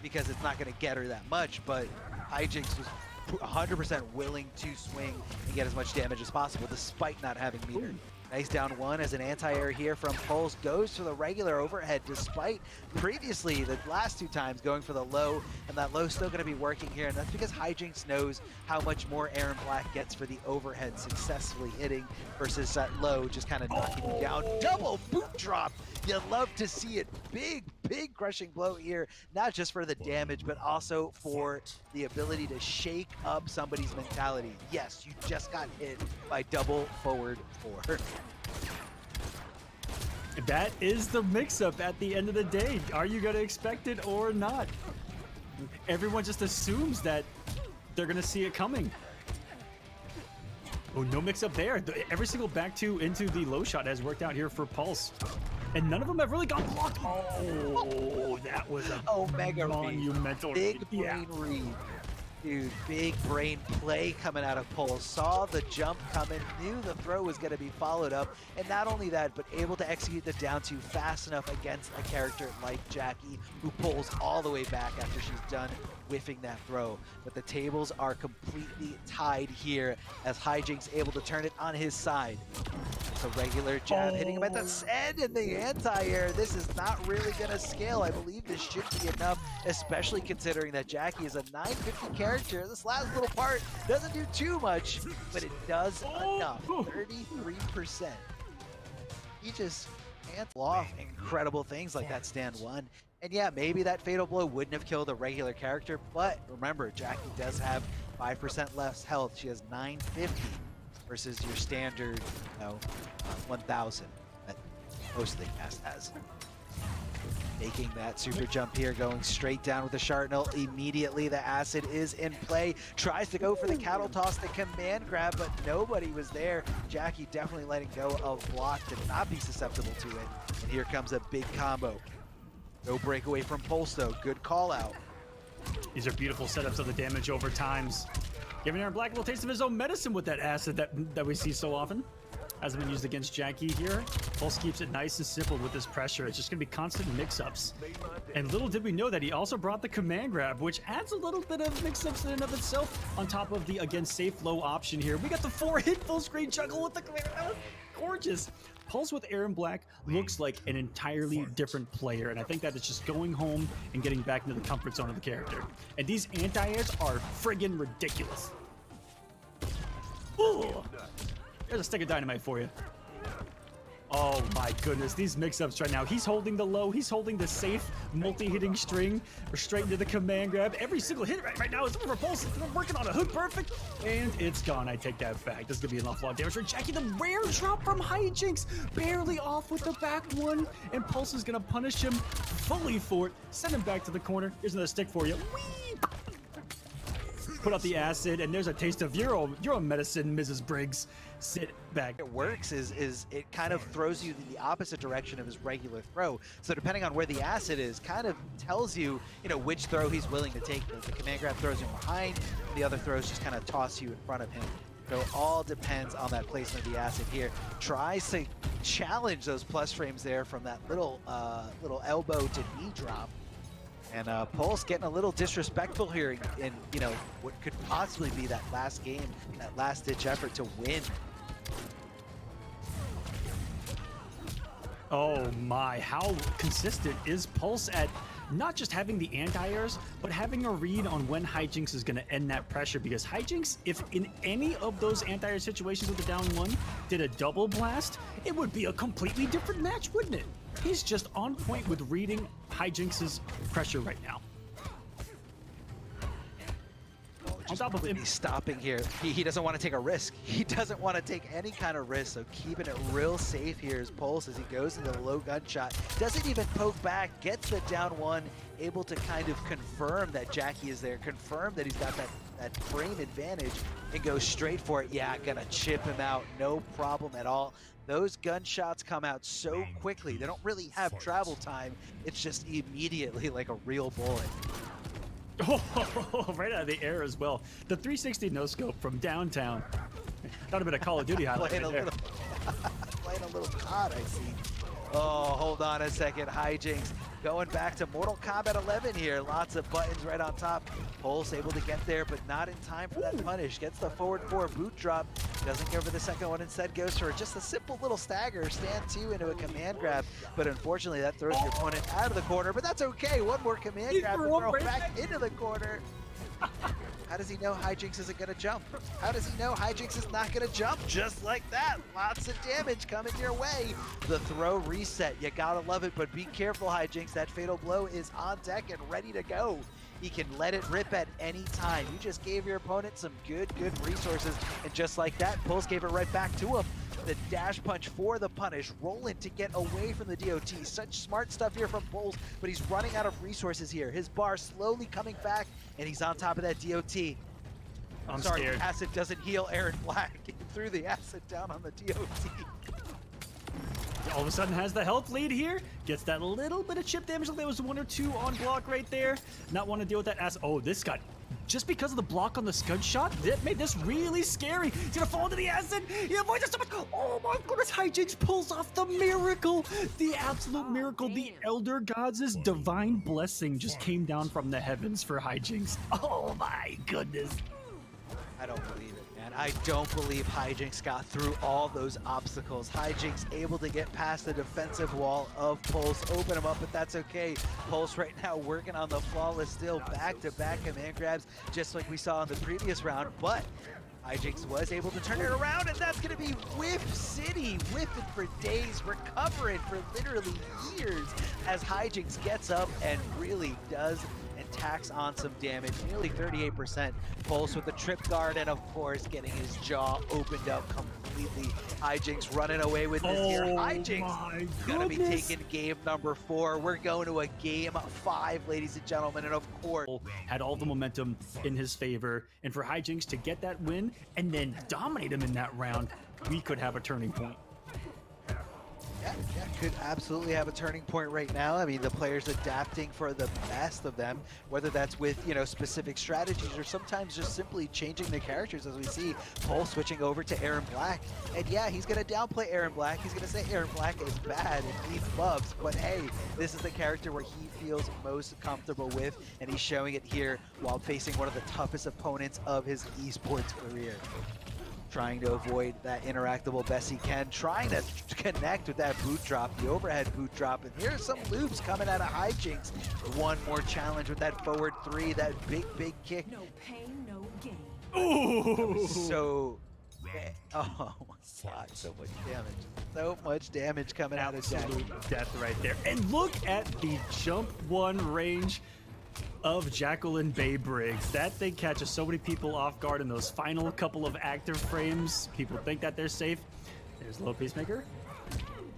because it's not going to get her that much, but Hijinx was 100% willing to swing and get as much damage as possible despite not having meter. Ooh. Nice down one as an anti-air here from Pulse goes to the regular overhead despite previously the last two times going for the low, and that low still going to be working here, and that's because Hijinx knows how much more Erron Black gets for the overhead successfully hitting versus that low just kind of knocking you down. Double boot drop! You love to see it. Big crushing blow here, not just for the damage, but also for the ability to shake up somebody's mentality. Yes, you just got hit by double forward 4. That is the mix-up at the end of the day. Are you going to expect it or not? Everyone just assumes that they're going to see it coming. Oh, no mix-up there. Every single back two into the low shot has worked out here for Pulse. And none of them have really got blocked. Oh, that was a mega monumental big brain read. Dude, big brain play coming out of Pulse. Saw the jump coming, knew the throw was going to be followed up, and not only that, but able to execute the down two fast enough against a character like Jacqui, who pulls all the way back after she's done whiffing that throw. But the tables are completely tied here as Hijinx able to turn it on his side. It's a regular jab hitting him at the end and the anti-air. This is not really going to scale. I believe this should be enough, especially considering that Jacqui is a 950 character. This last little part doesn't do too much, but it does enough. 33%. He just can't pull off incredible things like that stand one. And yeah, maybe that fatal blow wouldn't have killed a regular character, but remember, Jacqui does have 5% less health. She has 950 versus your standard, 1,000 that most of the cast has. Making that super jump here, going straight down with the Shartnel. Immediately the acid is in play. Tries to go for the cattle toss, the command grab, but nobody was there. Jacqui definitely letting go of block to not be susceptible to it. And here comes a big combo. No breakaway from Pulse though, good call out. These are beautiful setups of the damage over times. Giving Erron Black a little taste of his own medicine with that acid that we see so often. Hasn't been used against Jacqui here. Pulse keeps it nice and simple with this pressure. It's just gonna be constant mix-ups. And little did we know that he also brought the command grab, which adds a little bit of mix-ups in and of itself on top of the, again, safe low option here. We got the 4-hit full screen juggle with the command grab. Gorgeous. Pulse with Erron Black looks like an entirely different player, and I think that it's just going home and getting back into the comfort zone of the character. And these anti-airs are friggin' ridiculous. Ooh. There's a stick of dynamite for you. Oh my goodness, these mix-ups right now. He's holding the low, he's holding the safe multi-hitting string. We're straight into the command grab. Every single hit right now is over for Pulse. We're working on a hook perfect, and it's gone. I take that back. This is gonna be an awful lot of damage for Jacqui. The rare drop from Hijinx, barely off with the back one, and Pulse is gonna punish him fully for it. Send him back to the corner. Here's another stick for you. Whee! Put out the acid, and there's a taste of your own medicine, Mrs. Briggs. Sit back. It works is it kind of throws you the opposite direction of his regular throw. So depending on where the acid is, kind of tells you, which throw he's willing to take. The command grab throws him behind, and the other throws just kind of toss you in front of him. So it all depends on that placement of the acid here. Tries to challenge those plus frames there from that little elbow to knee drop. And Pulse getting a little disrespectful here in, what could possibly be that last game, that last-ditch effort to win. Oh my, how consistent is Pulse at not just having the anti-airs, but having a read on when Hijinx is going to end that pressure? Because Hijinx, if in any of those anti-air situations with the down one, did a double blast, it would be a completely different match, wouldn't it? He's just on point with reading Hijinx's pressure right now. On top of him, he's stopping here. He doesn't want to take a risk. He doesn't want to take any kind of risk, so keeping it real safe here is Pulse as he goes into the low gunshot. Doesn't even poke back, gets the down one, able to kind of confirm that Jacqui is there, confirm that he's got that frame advantage, and goes straight for it. Yeah, gonna chip him out, no problem at all. Those gunshots come out so quickly. They don't really have travel time. It's just immediately like a real bullet. Oh, right out of the air as well. The 360 no-scope from downtown. That would have been a Call of Duty highlight right there. Playing a little COD, I see. Oh, hold on a second. Hijinx going back to Mortal Kombat 11 here. Lots of buttons right on top. Pulse able to get there, but not in time for that punish. Gets the forward 4 boot drop. Doesn't go for the second one. Instead goes for just a simple little stagger. Stand 2 into a command grab. But unfortunately, that throws your opponent out of the corner. But that's okay. One more command grab to throw back into the corner. How does he know Hijinx isn't going to jump? How does he know Hijinx is not going to jump? Just like that. Lots of damage coming your way. The throw reset. You got to love it, but be careful, Hijinx. That fatal blow is on deck and ready to go. He can let it rip at any time. You just gave your opponent some good resources, and just like that, Pulse gave it right back to him. The dash punch for the punish, rolling to get away from the DOT. Such smart stuff here from Pulse, but he's running out of resources here. His bar slowly coming back, and he's on top of that DOT. I'm sorry, scared. acid doesn't heal Erron Black. He threw the acid down on the DOT. All of a sudden has the health lead here. Gets that little bit of chip damage. There was 1 or 2 on block right there. Not want to deal with that as. Oh, this got. Just because of the block on the scud shot, that made this really scary. He's gonna fall into the acid. He avoids it so much. Oh my goodness, Hijinx pulls off the miracle. The absolute miracle. The Elder Gods' divine blessing just came down from the heavens for Hijinx. Oh my goodness. I don't believe it, man. I don't believe Hijinx got through all those obstacles. Hijinx able to get past the defensive wall of Pulse, open him up, but that's okay. Pulse right now working on the flawless steal, back-to-back command grabs, just like we saw in the previous round, but Hijinx was able to turn it around, and that's going to be Whip City, whipping for days, recovering for literally years as Hijinx gets up and really does and tacks on some damage, nearly 38%. Pulse with the trip guard, and of course getting his jaw opened up completely. Hijinx running away with this here. Hijinx gonna be taking game number 4. We're going to a game 5, ladies and gentlemen, and of course had all the momentum in his favor, and for Hijinx to get that win and then dominate him in that round, we could have a turning point. Yeah, could absolutely have a turning point right now. I mean, the players adapting for the best of them, whether that's with, you know, specific strategies or sometimes just simply changing the characters, as we see Pulse switching over to Erron Black. And yeah, he's going to downplay Erron Black. He's going to say Erron Black is bad and needs buffs. But hey, this is the character where he feels most comfortable with, and he's showing it here while facing one of the toughest opponents of his esports career. Trying to avoid that interactable best he can, trying to connect with that boot drop, the overhead boot drop, and here's some loops coming out of Hijinx. One more challenge with that forward 3, that big kick. No pain, no gain. Ooh! So, oh my god, so much damage. So much damage coming out of Jacqui. Absolute death right there. And look at the jump 1 range of Jacqueline Bay Briggs. That thing catches so many people off guard in those final couple of active frames. People think that they're safe. There's Low Peacemaker.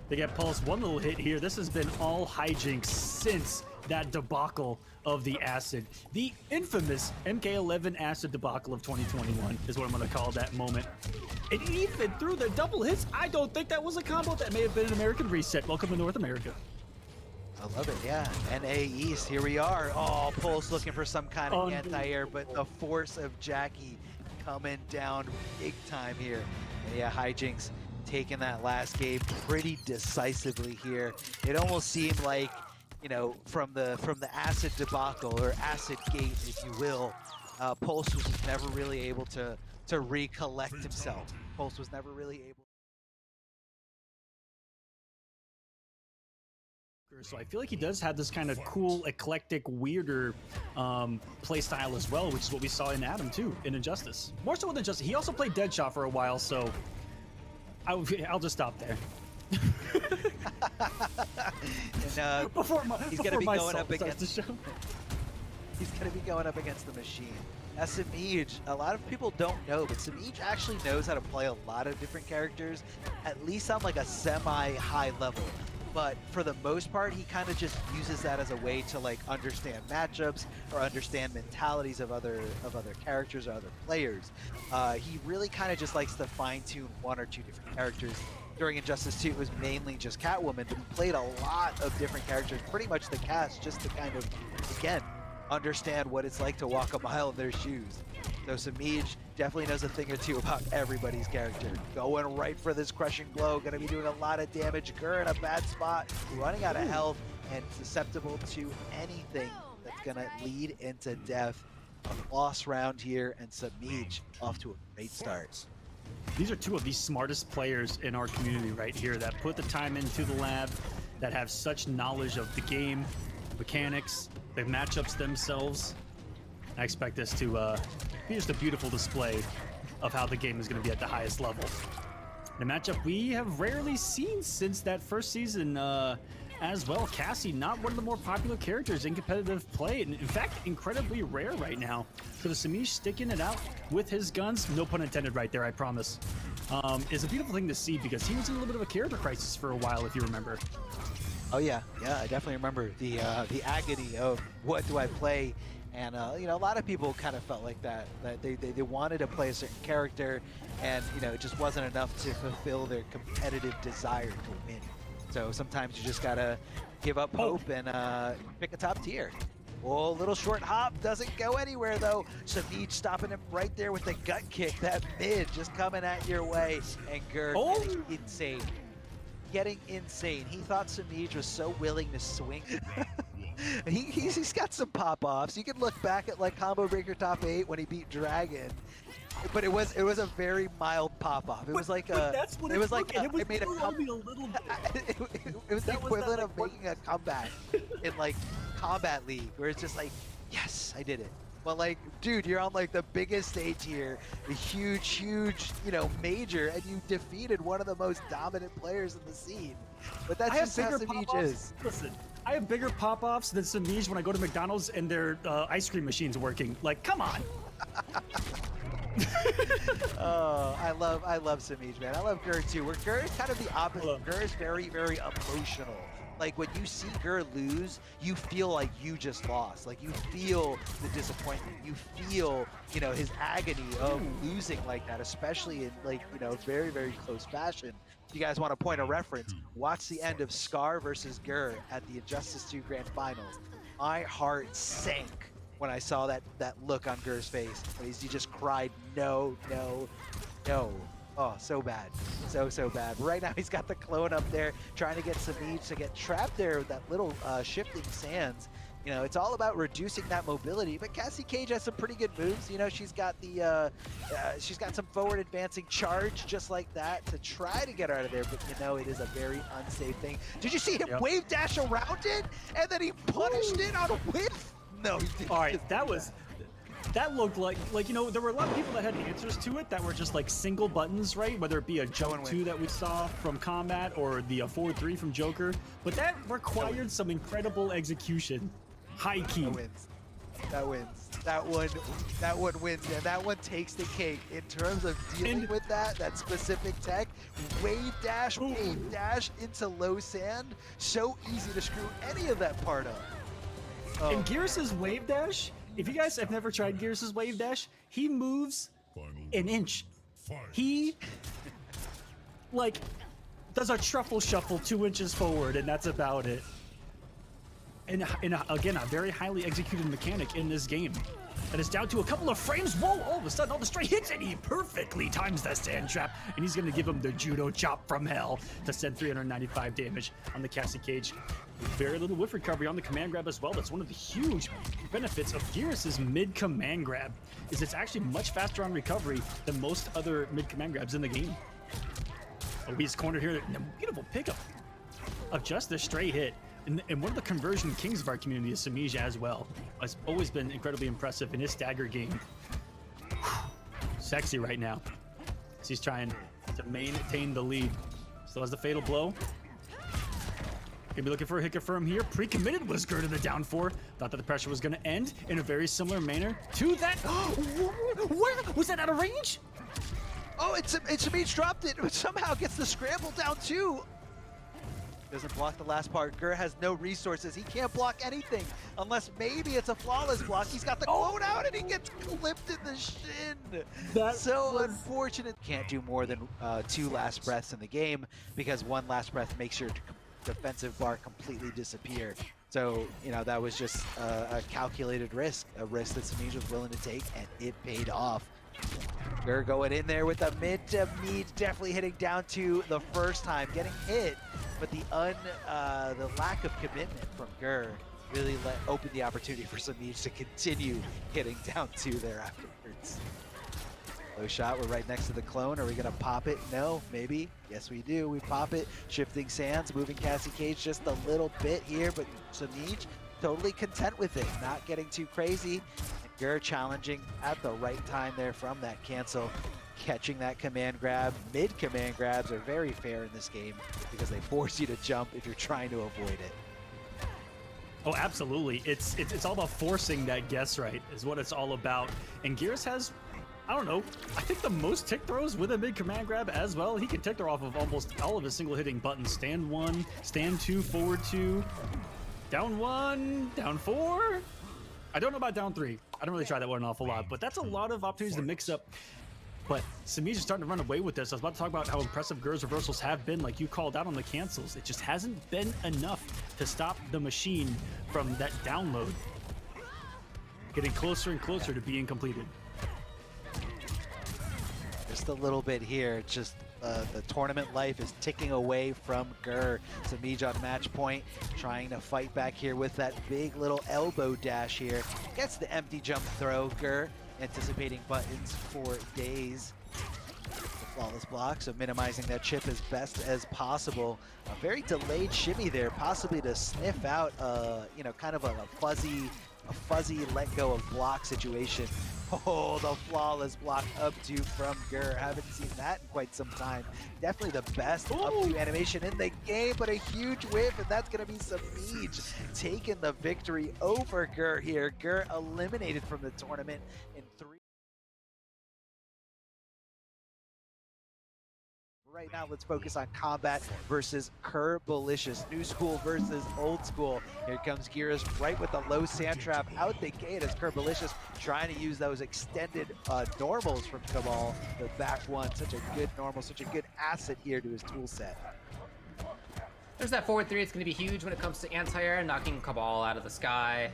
They get Pulse, 1 little hit here. This has been all Hijinx since that debacle of the acid. The infamous MK11 acid debacle of 2021 is what I'm going to call that moment. And even through the double hits, I don't think that was a combo. That may have been an American reset. Welcome to North America. I love it, yeah. NA East, here we are. Oh, Pulse looking for some kind of anti-air, but the force of Jacqui coming down big time here. And yeah, Hijinx taking that last game pretty decisively here. It almost seemed like, you know, from the acid debacle, or acid gate, if you will, Pulse was never really able to recollect himself. Pulse was never really able. So I feel like he does have this kind of cool, eclectic, weirder play style as well, which is what we saw in Adam too, in Injustice. More so with Injustice. He also played Deadshot for a while, so I'll just stop there. And he's going to be going up against the show. He's going to be going up against the machine. Semiij, a lot of people don't know, but Semiij actually knows how to play a lot of different characters, at least on like a semi-high level. But for the most part, he kind of just uses that as a way to like understand matchups or understand mentalities of other characters or other players. He really kind of just likes to fine-tune 1 or 2 different characters. During Injustice 2, it was mainly just Catwoman, but he played a lot of different characters, pretty much the cast, just to kind of, again, understand what it's like to walk a mile in their shoes. So Semiij definitely knows a thing or two about everybody's character. Going right for this crushing blow, gonna be doing a lot of damage. Grr in a bad spot, running out of health, and susceptible to anything that's gonna lead into death. A loss round here, and Semiij off to a great start. These are 2 of the smartest players in our community right here that put the time into the lab, that have such knowledge of the game, mechanics, the matchups themselves. I expect this to be just a beautiful display of how the game is going to be at the highest level. The matchup we have rarely seen since that first season as well. Cassie, not one of the more popular characters in competitive play, and in fact, incredibly rare right now. So the Semiij sticking it out with his guns, no pun intended right there, I promise, is a beautiful thing to see, because he was in a little bit of a character crisis for a while, if you remember. Oh yeah, I definitely remember the agony of what do I play. And you know, a lot of people kind of felt like that they wanted to play a certain character, and you know, it just wasn't enough to fulfill their competitive desire to win. So sometimes you just gotta give up hope and pick a top tier. Oh, little short hop, doesn't go anywhere though. Semiij stopping him right there with the gut kick. That mid just coming at your way. And Grr getting insane. Getting insane. He thought Semiij was so willing to swing. He's got some pop-offs. You can look back at like Combo Breaker Top 8 when he beat Dragon. But it was a very mild pop-off. It was like that's what it was like it was it made a only a little bit. it was the equivalent of making a comeback in like Combat League, where it's just like, yes, I did it. But like, dude, you're on like the biggest stage here, the huge, you know, major, and you defeated one of the most dominant players in the scene. But that's just how Semiij is. Listen, I have bigger pop-offs than Semiij when I go to McDonald's and their ice cream machine's working. Like, come on. Oh, I love Semiij, man. I love Grr too. Where Grr is kind of the opposite. Grr is very, very emotional. Like when you see Grr lose, you feel like you just lost. Like you feel the disappointment. You feel, you know, his agony of losing like that, especially in like, you know, very, very close fashion. If you guys want a point of reference, watch the end of Scar versus Grr at the Injustice 2 Grand Finals. My heart sank when I saw that look on Grr's face. He just cried, no, no, no. Oh, so bad. So bad. Right now he's got the clone up there trying to get Semiij to get trapped there with that little shifting sands. You know, it's all about reducing that mobility, but Cassie Cage has some pretty good moves. You know, she's got the she's got some forward advancing charge just like that to try to get her out of there, but you know, it is a very unsafe thing. Did you see him wave dash around it and then he punished it on a whiff? No, he didn't. All right, that looked like, you know, there were a lot of people that had answers to it that were just like single buttons, right? Whether it be a jump 2 that we saw from Kombat or the forward 3 from Joker, but that required some incredible execution. High key. That wins. That wins. That one wins, and that one takes the cake in terms of dealing with that specific tech. Wave dash into low sand. So easy to screw any of that part up. Oh. And Geras' wave dash, if you guys have never tried Geras' wave dash, he moves an inch. He like does a truffle shuffle 2 inches forward, and that's about it. And again, a very highly executed mechanic in this game. And it's down to a couple of frames. Whoa, all of a sudden, all the straight hits, and he perfectly times that sand trap. And he's going to give him the judo chop from hell to send 395 damage on the Cassie Cage. Very little whiff recovery on the command grab as well. That's one of the huge benefits of Geras' mid command grab, is it's actually much faster on recovery than most other mid command grabs in the game. He's cornered here. A beautiful pickup of just a straight hit. And one of the conversion kings of our community is Semiij as well. Has always been incredibly impressive in his stagger game. Sexy right now, as he's trying to maintain the lead. Still has the fatal blow. Gonna be looking for a hit confirm here. Pre-committed was Grr to the down 4. Thought that the pressure was gonna end in a very similar manner to that. Where was that out of range? Oh, it's Semiij dropped it, but somehow gets the scramble down too. Doesn't block the last part. Grr has no resources. He can't block anything unless maybe it's a flawless block. He's got the clone out and he gets clipped in the shin. That's so unfortunate. Can't do more than 2 last breaths in the game because 1 last breath makes your defensive bar completely disappear. So, you know, that was just a calculated risk, a risk that Semiij was willing to take, and it paid off. Grr going in there with a mid to meat, definitely hitting down to the first time, getting hit, but the lack of commitment from Grr really opened the opportunity for Semiij to continue hitting down 2 there afterwards. Low shot, we're right next to the clone. Are we gonna pop it? No, maybe. Yes, we do. We pop it. Shifting sands, moving Cassie Cage just a little bit here, but Semiij totally content with it, not getting too crazy. Grr challenging at the right time there from that cancel, catching that command grab. Mid command grabs are very fair in this game because they force you to jump if you're trying to avoid it. Oh, absolutely. It's all about forcing that guess right is what it's all about. And Geras has, I don't know, I think the most tick throws with a mid command grab as well. He can tick throw off of almost all of his single hitting buttons. Stand 1, stand 2, forward 2, down 1, down 4. I don't know about down 3. I don't really try that one an awful lot, but that's a lot of opportunities to mix up But Semiij is starting to run away with this. I was about to talk about how impressive Grr's reversals have been, like you called out on the cancels. It just hasn't been enough to stop the machine from that download. Getting closer and closer to being completed. Just a little bit here. Just the tournament life is ticking away from Grr. Semiij on match point, trying to fight back here with that big little elbow dash here. Gets the empty jump throw. Grr anticipating buttons for days. The flawless block, so minimizing that chip as best as possible. A very delayed shimmy there, possibly to sniff out, you know, kind of a fuzzy let go of block situation. Oh, the flawless block up two from Grr. Haven't seen that in quite some time. Definitely the best up two animation in the game, but a huge whiff, and that's gonna be Semiij taking the victory over Grr here. Grr eliminated from the tournament in 3. Right now, let's focus on Kombat versus Curbolicous. New school versus old school. Here comes Geras right with the low sand trap out the gate as Curbolicous trying to use those extended normals from Kabal. The back one, such a good normal, such a good asset here to his tool set. There's that forward three. It's going to be huge when it comes to anti-air, knocking Kabal out of the sky.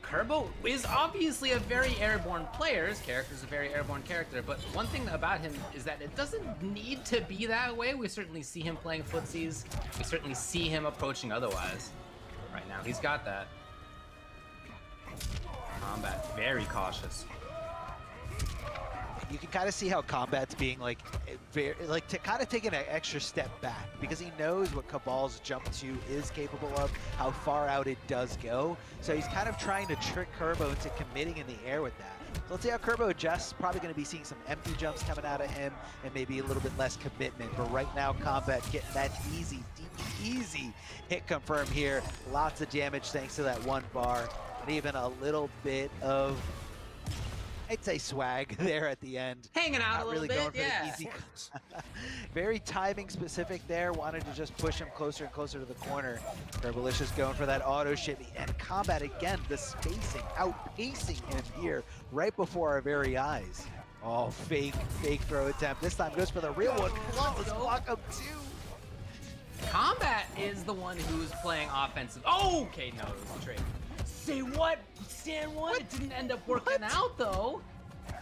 Curbo is obviously a very airborne player. His character is a very airborne character, but one thing about him is that it doesn't need to be that way. We certainly see him playing footsies. We certainly see him approaching otherwise. Right now, he's got that. Kombat, very cautious. You can kind of see how Kombat's being like kind of taking an extra step back because he knows what Kabal's jump 2 is capable of, how far out it does go. So he's kind of trying to trick Curbo into committing in the air with that. So let's see how Curbo adjusts. Probably going to be seeing some empty jumps coming out of him and maybe a little bit less commitment. But right now, Kombat getting that easy hit confirm here. Lots of damage thanks to that one bar, and even a little bit of, I'd say, swag there at the end. Hanging out Not a little really bit, going for yeah. the easy. Very timing specific there. Wanted to just push him closer and closer to the corner. Curbolicous going for that auto shimmy, and Kombat again, the spacing, outpacing him here right before our very eyes. Oh, fake throw attempt. This time goes for the real one. Flawless block up two. Kombat is the one who's playing offensive. Oh, okay, no, it was a trick. Say what? Stand one? It didn't end up working out though.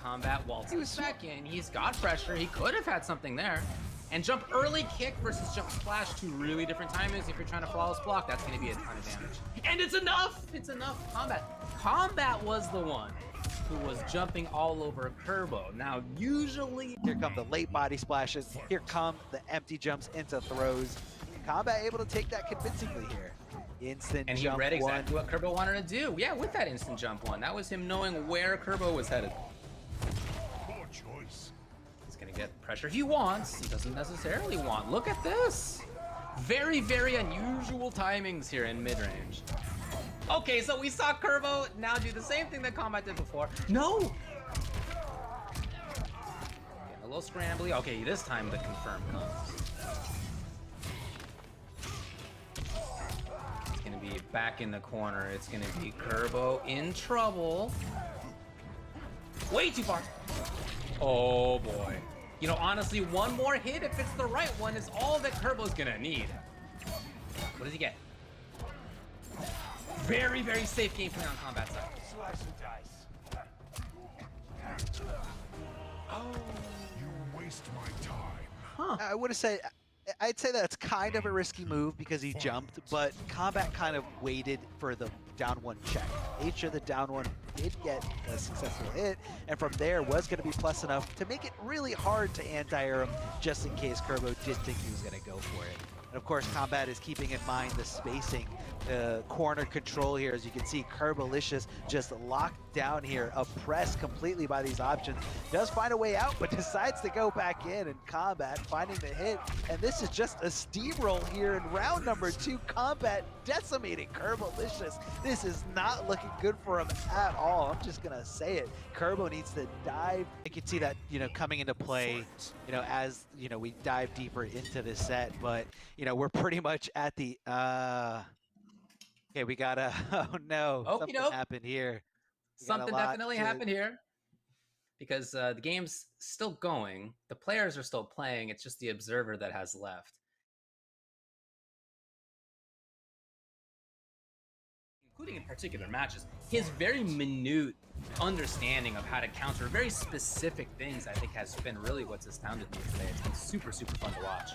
Kombat waltzes back in. He's got pressure. He could have had something there. And jump early kick versus jump splash, two really different timings. If you're trying to flawless block, that's going to be a ton of damage. And it's enough. It's enough. Kombat was the one who was jumping all over Curbo. Now, usually, here come the late body splashes. Here come the empty jumps into throws. Kombat able to take that convincingly here. Instant and he jump read exactly one. what Curbo wanted to do. Yeah, with that instant jump one. That was him knowing where Curbo was headed. Poor choice. He's gonna get pressure he wants. He doesn't necessarily want. Look at this. Very, very unusual timings here in mid-range. Okay, so we saw Curbo now do the same thing that Kombat did before. No! Getting a little scrambly. Okay, this time the confirm comes. Be back in the corner. It's gonna be Curbo in trouble. Way too far. Oh boy. You know, honestly, one more hit, if it's the right one, is all that Curbo's gonna need. What does he get? Very, very safe game plan on Kombat side. Slice and dice. Oh. You waste my time. Huh. I would have said, I'd say that's kind of a risky move because he jumped, but Kombat kind of waited for the down one check. Made sure the down one did get a successful hit, and from there was going to be plus enough to make it really hard to anti-air him just in case Curbo did think he was going to go for it. And of course, Kombat is keeping in mind the spacing, the corner control here. As you can see, Curbolicous just locked down here, oppressed completely by these options. Does find a way out, but decides to go back in, and Kombat finding the hit. And this is just a steamroll here in round number 2. Kombat decimating Curbolicous. This is not looking good for him at all. I'm just gonna say it. Curbo needs to dive. You can see that, you know, coming into play, you know, as, you know, we dive deeper into this set, but, you know, we're pretty much at the, okay, we gotta, oh no, something happened here. Something definitely happened here. because the game's still going. The players are still playing. It's just the observer that has left. Including in particular matches, his very minute understanding of how to counter very specific things, I think, has been really what's astounded me today. It's been super, super fun to watch.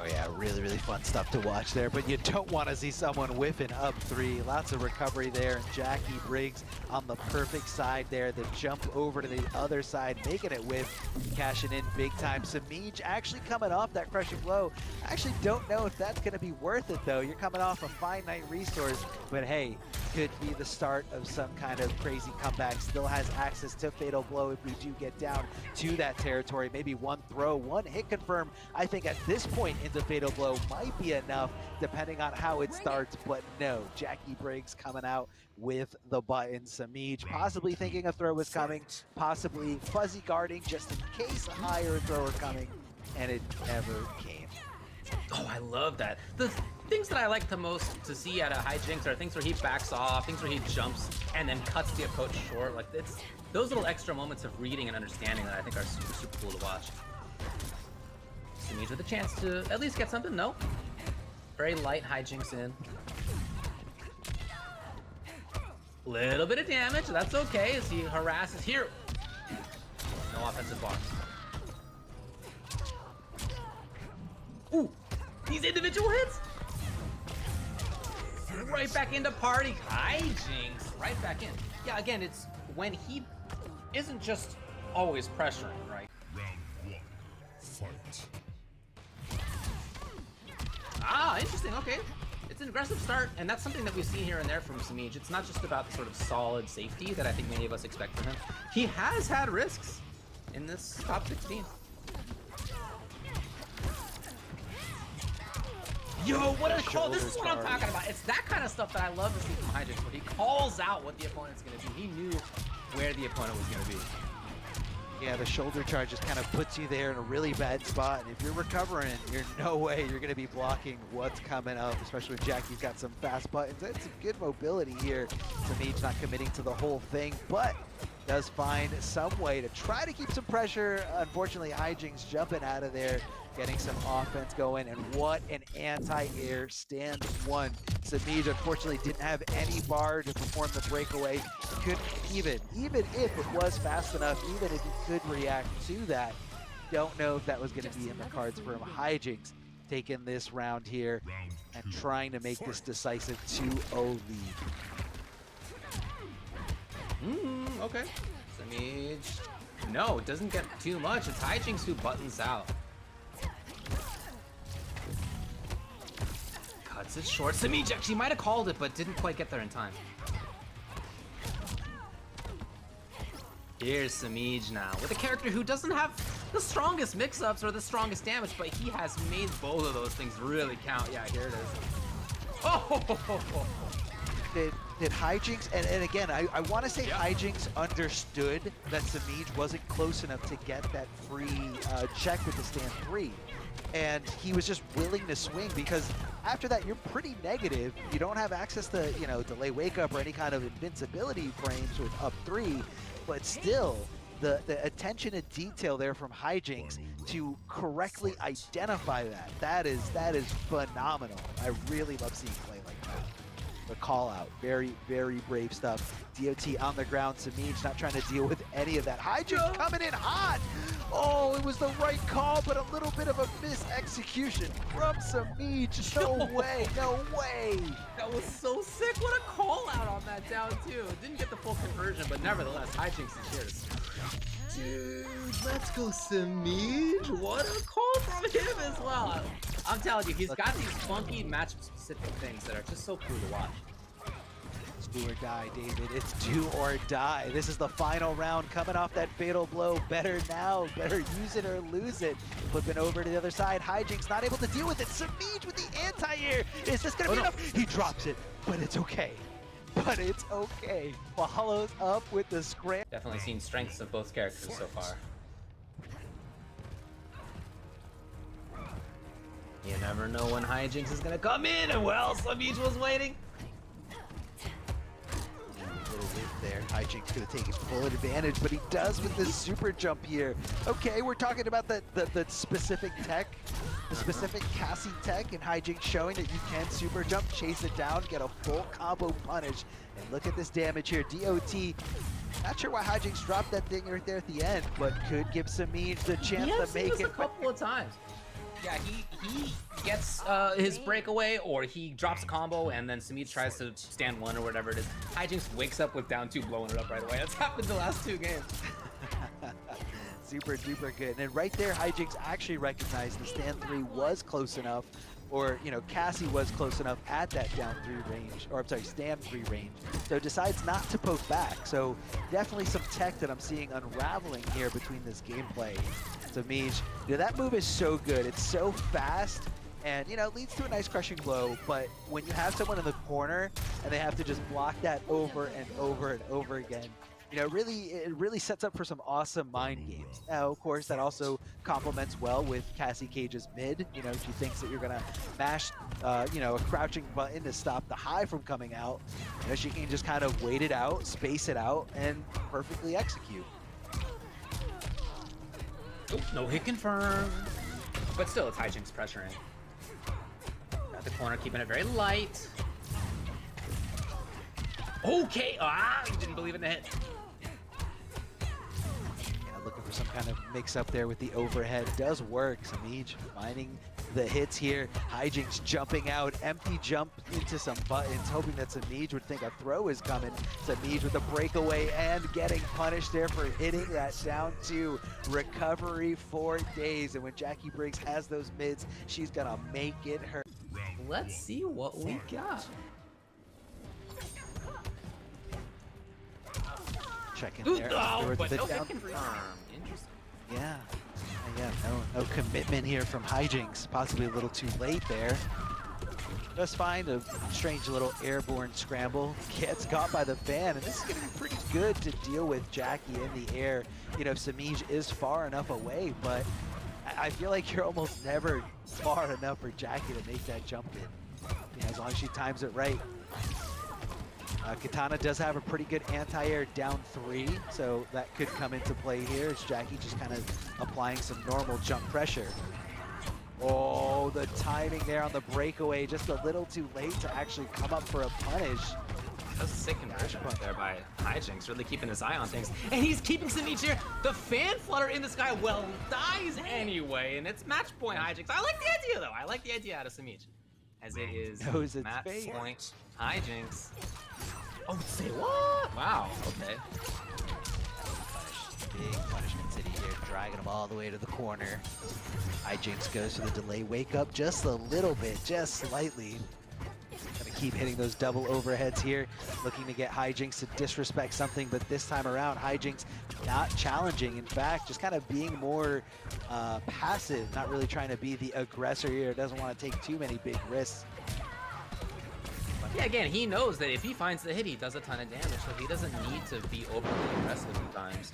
Oh yeah, really, really fun stuff to watch there, but you don't want to see someone whiffing up 3. Lots of recovery there, and Jacqui Briggs on the perfect side there. The jump over to the other side, making it whiff, cashing in big time. Semiij actually coming off that crushing blow. I actually don't know if that's going to be worth it, though. You're coming off a finite resource, but hey, could be the start of some kind of crazy comeback. Still has access to Fatal Blow if we do get down to that territory. Maybe one throw, one hit confirm. I think at this point into Fatal Blow might be enough, depending on how it starts, but no. Jacqui Briggs coming out with the button. Semiij possibly thinking a throw was coming, possibly fuzzy guarding just in case a higher thrower coming, and it never came. Oh, I love that. The things that I like the most to see out of Hijinx are things where he backs off, things where he jumps and then cuts the approach short. Like, it's those little extra moments of reading and understanding that I think are super, super cool to watch. Semiij with a chance to at least get something. No. Very light Hijinx in. Little bit of damage. That's okay as he harasses here. No offensive bars. Ooh, these individual hits. Right back into party. Hijinx. Right back in. Yeah, again, it's when he isn't just always pressuring, right? Round 1, fight. Ah, interesting. Okay. It's an aggressive start, and that's something that we've seen here and there from Semiij. It's not just about the sort of solid safety that I think many of us expect from him. He has had risks in this top 16. Yo, what a call! This is what I'm talking about. It's that kind of stuff that I love to see from Hijinx, where he calls out what the opponent's going to do. He knew where the opponent was going to be. Yeah, the shoulder charge just kind of puts you there in a really bad spot, and if you're recovering, you're no way you're going to be blocking what's coming up, especially when Jacqui's got some fast buttons. That's some good mobility here. Semiij not committing to the whole thing, but does find some way to try to keep some pressure. Unfortunately, Hijinx jumping out of there, getting some offense going, and what an anti-air stand one. Semiij unfortunately didn't have any bar to perform the breakaway. Couldn't even if it was fast enough, even if he could react to that, don't know if that was going to be in the cards for him. Hijinx taking this round here and trying to make this decisive 2-0 lead. Okay. Semiij. No, it doesn't get too much. It's Hijinx who buttons out. Cuts it short. Semiij actually might have called it, but didn't quite get there in time. Here's Semiij now, with a character who doesn't have the strongest mix-ups or the strongest damage, but he has made both of those things really count. Yeah, here it is. Oh! Did Hijinx, and again, I want to say Hijinx understood that Semiij wasn't close enough to get that free check with the stand 3. And he was just willing to swing, because after that, you're pretty negative. You don't have access to, you know, delay wake up or any kind of invincibility frames with up 3, but still, the attention to detail there from Hijinx to correctly identify that is phenomenal. I really love seeing play like that. The call out, very, very brave stuff. DOT on the ground, Semiij not trying to deal with any of that. Hijinx coming in hot. Oh, it was the right call, but a little bit of a mis-execution from Semiij. No way, no way. That was so sick. What a call out on that down two. Didn't get the full conversion, but nevertheless, Hijinx is here to stay. Dude, let's go Semiij. What a call from him as well. I'm telling you, he's got these funky match-specific things that are just so cool to watch. It's do or die, David. It's do or die. This is the final round, coming off that fatal blow. Better now, better use it or lose it. Flipping over to the other side. Hijinx not able to deal with it. Semiij with the anti-air. Is this gonna be enough? He drops it, but it's okay. But it's okay. Follows up with the scram. Definitely seen strengths of both characters so far. You never know when Hijinx is gonna come in, and well, Semiij was waiting. Little whip there. Hijinx could have taken full advantage, but he does with this super jump here. Okay, we're talking about the specific tech, the specific Cassie tech, and Hijinx showing that you can super jump, chase it down, get a full combo punish. And look at this damage here. DOT, not sure why Hijinx dropped that thing right there at the end, but could give Semiij the chance to make it. A couple of times. Yeah, he gets his breakaway, or he drops a combo, and then Semiij tries to stand one or whatever it is. Hijinx wakes up with down two, blowing it up right away. That's happened the last 2 games. Super duper good. And right there, Hijinx actually recognized the stand 3 was close enough, or, you know, Cassie was close enough at that down 3 range, or I'm sorry, stand 3 range. So decides not to poke back. So definitely some tech that I'm seeing unraveling here between this gameplay. Semiij, you know, that move is so good. It's so fast, and, you know, leads to a nice crushing blow. But when you have someone in the corner and they have to just block that over and over and over again, you know, it really sets up for some awesome mind games. Now, of course, that also complements well with Cassie Cage's mid. You know, she thinks that you're gonna mash, you know, a crouching button to stop the high from coming out. You know, she can just kind of wait it out, space it out, and perfectly execute. Oop, no hit confirmed. But still, it's Hijinx pressuring. At the corner, keeping it very light. Okay, he didn't believe in the hit. Looking for some kind of mix-up there with the overhead. Does work. Semiij finding the hits here. Hijinx jumping out. Empty jump into some buttons, hoping that Semiij would think a throw is coming. Semiij with the breakaway and getting punished there for hitting that down 2. Recovery for days. And when Jacqui Briggs has those mids, she's going to make it her. Let's see what we got. Checking Ooh, there. but the no down. hit confirmed. Interesting. Yeah, no commitment here from Hijinx. Possibly a little too late there. Just find a strange little airborne scramble. Gets caught by the fan, and this is gonna be pretty good to deal with Jacqui in the air. You know, Semiij is far enough away, but I feel like you're almost never far enough for Jacqui to make that jump in. You know, as long as she times it right. Kitana does have a pretty good anti-air down 3, so that could come into play here. It's Jacqui just kind of applying some normal jump pressure. Oh, the timing there on the breakaway, just a little too late to actually come up for a punish. That was a sick conversion point there by Hijinx, really keeping his eye on things. And he's keeping Semiij here. The fan flutter in the sky, well, dies anyway, and it's match point Hijinx. I like the idea, though. I like the idea out of Semiij. As it is match point Hijinx. Oh, say what? Wow, okay. Big punishment city here, dragging them all the way to the corner. Hijinx goes for the delay wake up just a little bit, just slightly. Gonna keep hitting those double overheads here, looking to get Hijinx to disrespect something, but this time around, Hijinx not challenging. In fact, just kind of being more passive, not really trying to be the aggressor here. Doesn't want to take too many big risks. Yeah, again, he knows that if he finds the hit, he does a ton of damage, so he doesn't need to be overly aggressive sometimes.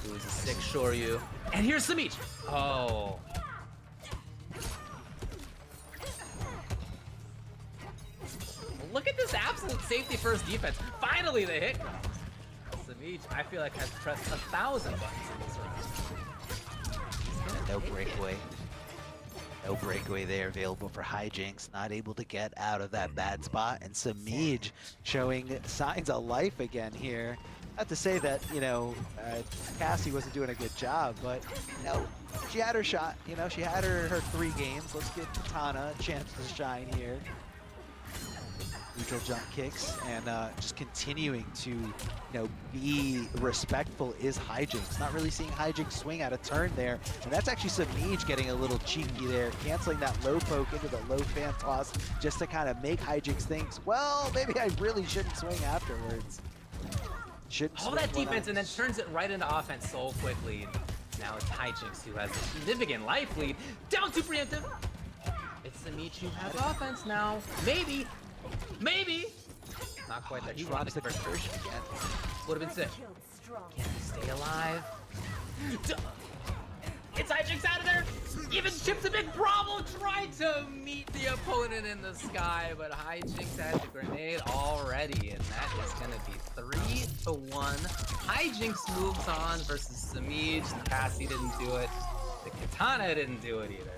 It was a sick Shoryu. And here's Semiij. Oh. Look at this absolute safety first defense. Finally the hit. Semiij, I feel like, has pressed 1,000 buttons in this round. No breakaway. No breakaway there available for Hijinx, not able to get out of that bad spot, and Semiij showing signs of life again here. Not to say that, you know, Cassie wasn't doing a good job, but, you know, she had her shot. You know, she had her 3 games. Let's give Kitana a chance to shine here. Neutral jump kicks, and just continuing to, you know, be respectful is Hijinx. Not really seeing Hijinx swing out of turn there, and that's actually Semiij getting a little cheeky there, canceling that low poke into the low fan toss just to kind of make Hijinx think, well, maybe I really shouldn't swing afterwards. All that defense and then turns it right into offense so quickly. Now it's Hijinx who has a significant life lead. Down to preemptive. It's Semiij who has offense now. Maybe. Maybe! Not quite there. He drops the conversion again. Would have been sick. Can he stay alive? It's Hijinx out of there! Even Chip's a big problem trying to meet the opponent in the sky, but Hijinx has the grenade already, and that is going to be 3-1. Hijinx moves on versus Semiij. The Cassie didn't do it. The Kitana didn't do it either.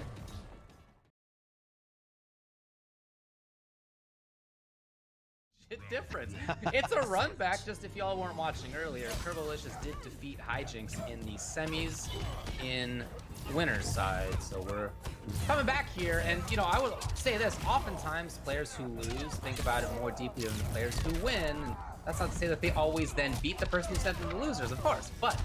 Difference. It's a run back, just if y'all weren't watching earlier. Curbolicous did defeat Hijinx in the semis in Winners side, so we're coming back here. And you know, I would say this, oftentimes players who lose think about it more deeply than the players who win. And that's not to say that they always then beat the person who sent them the losers, of course, but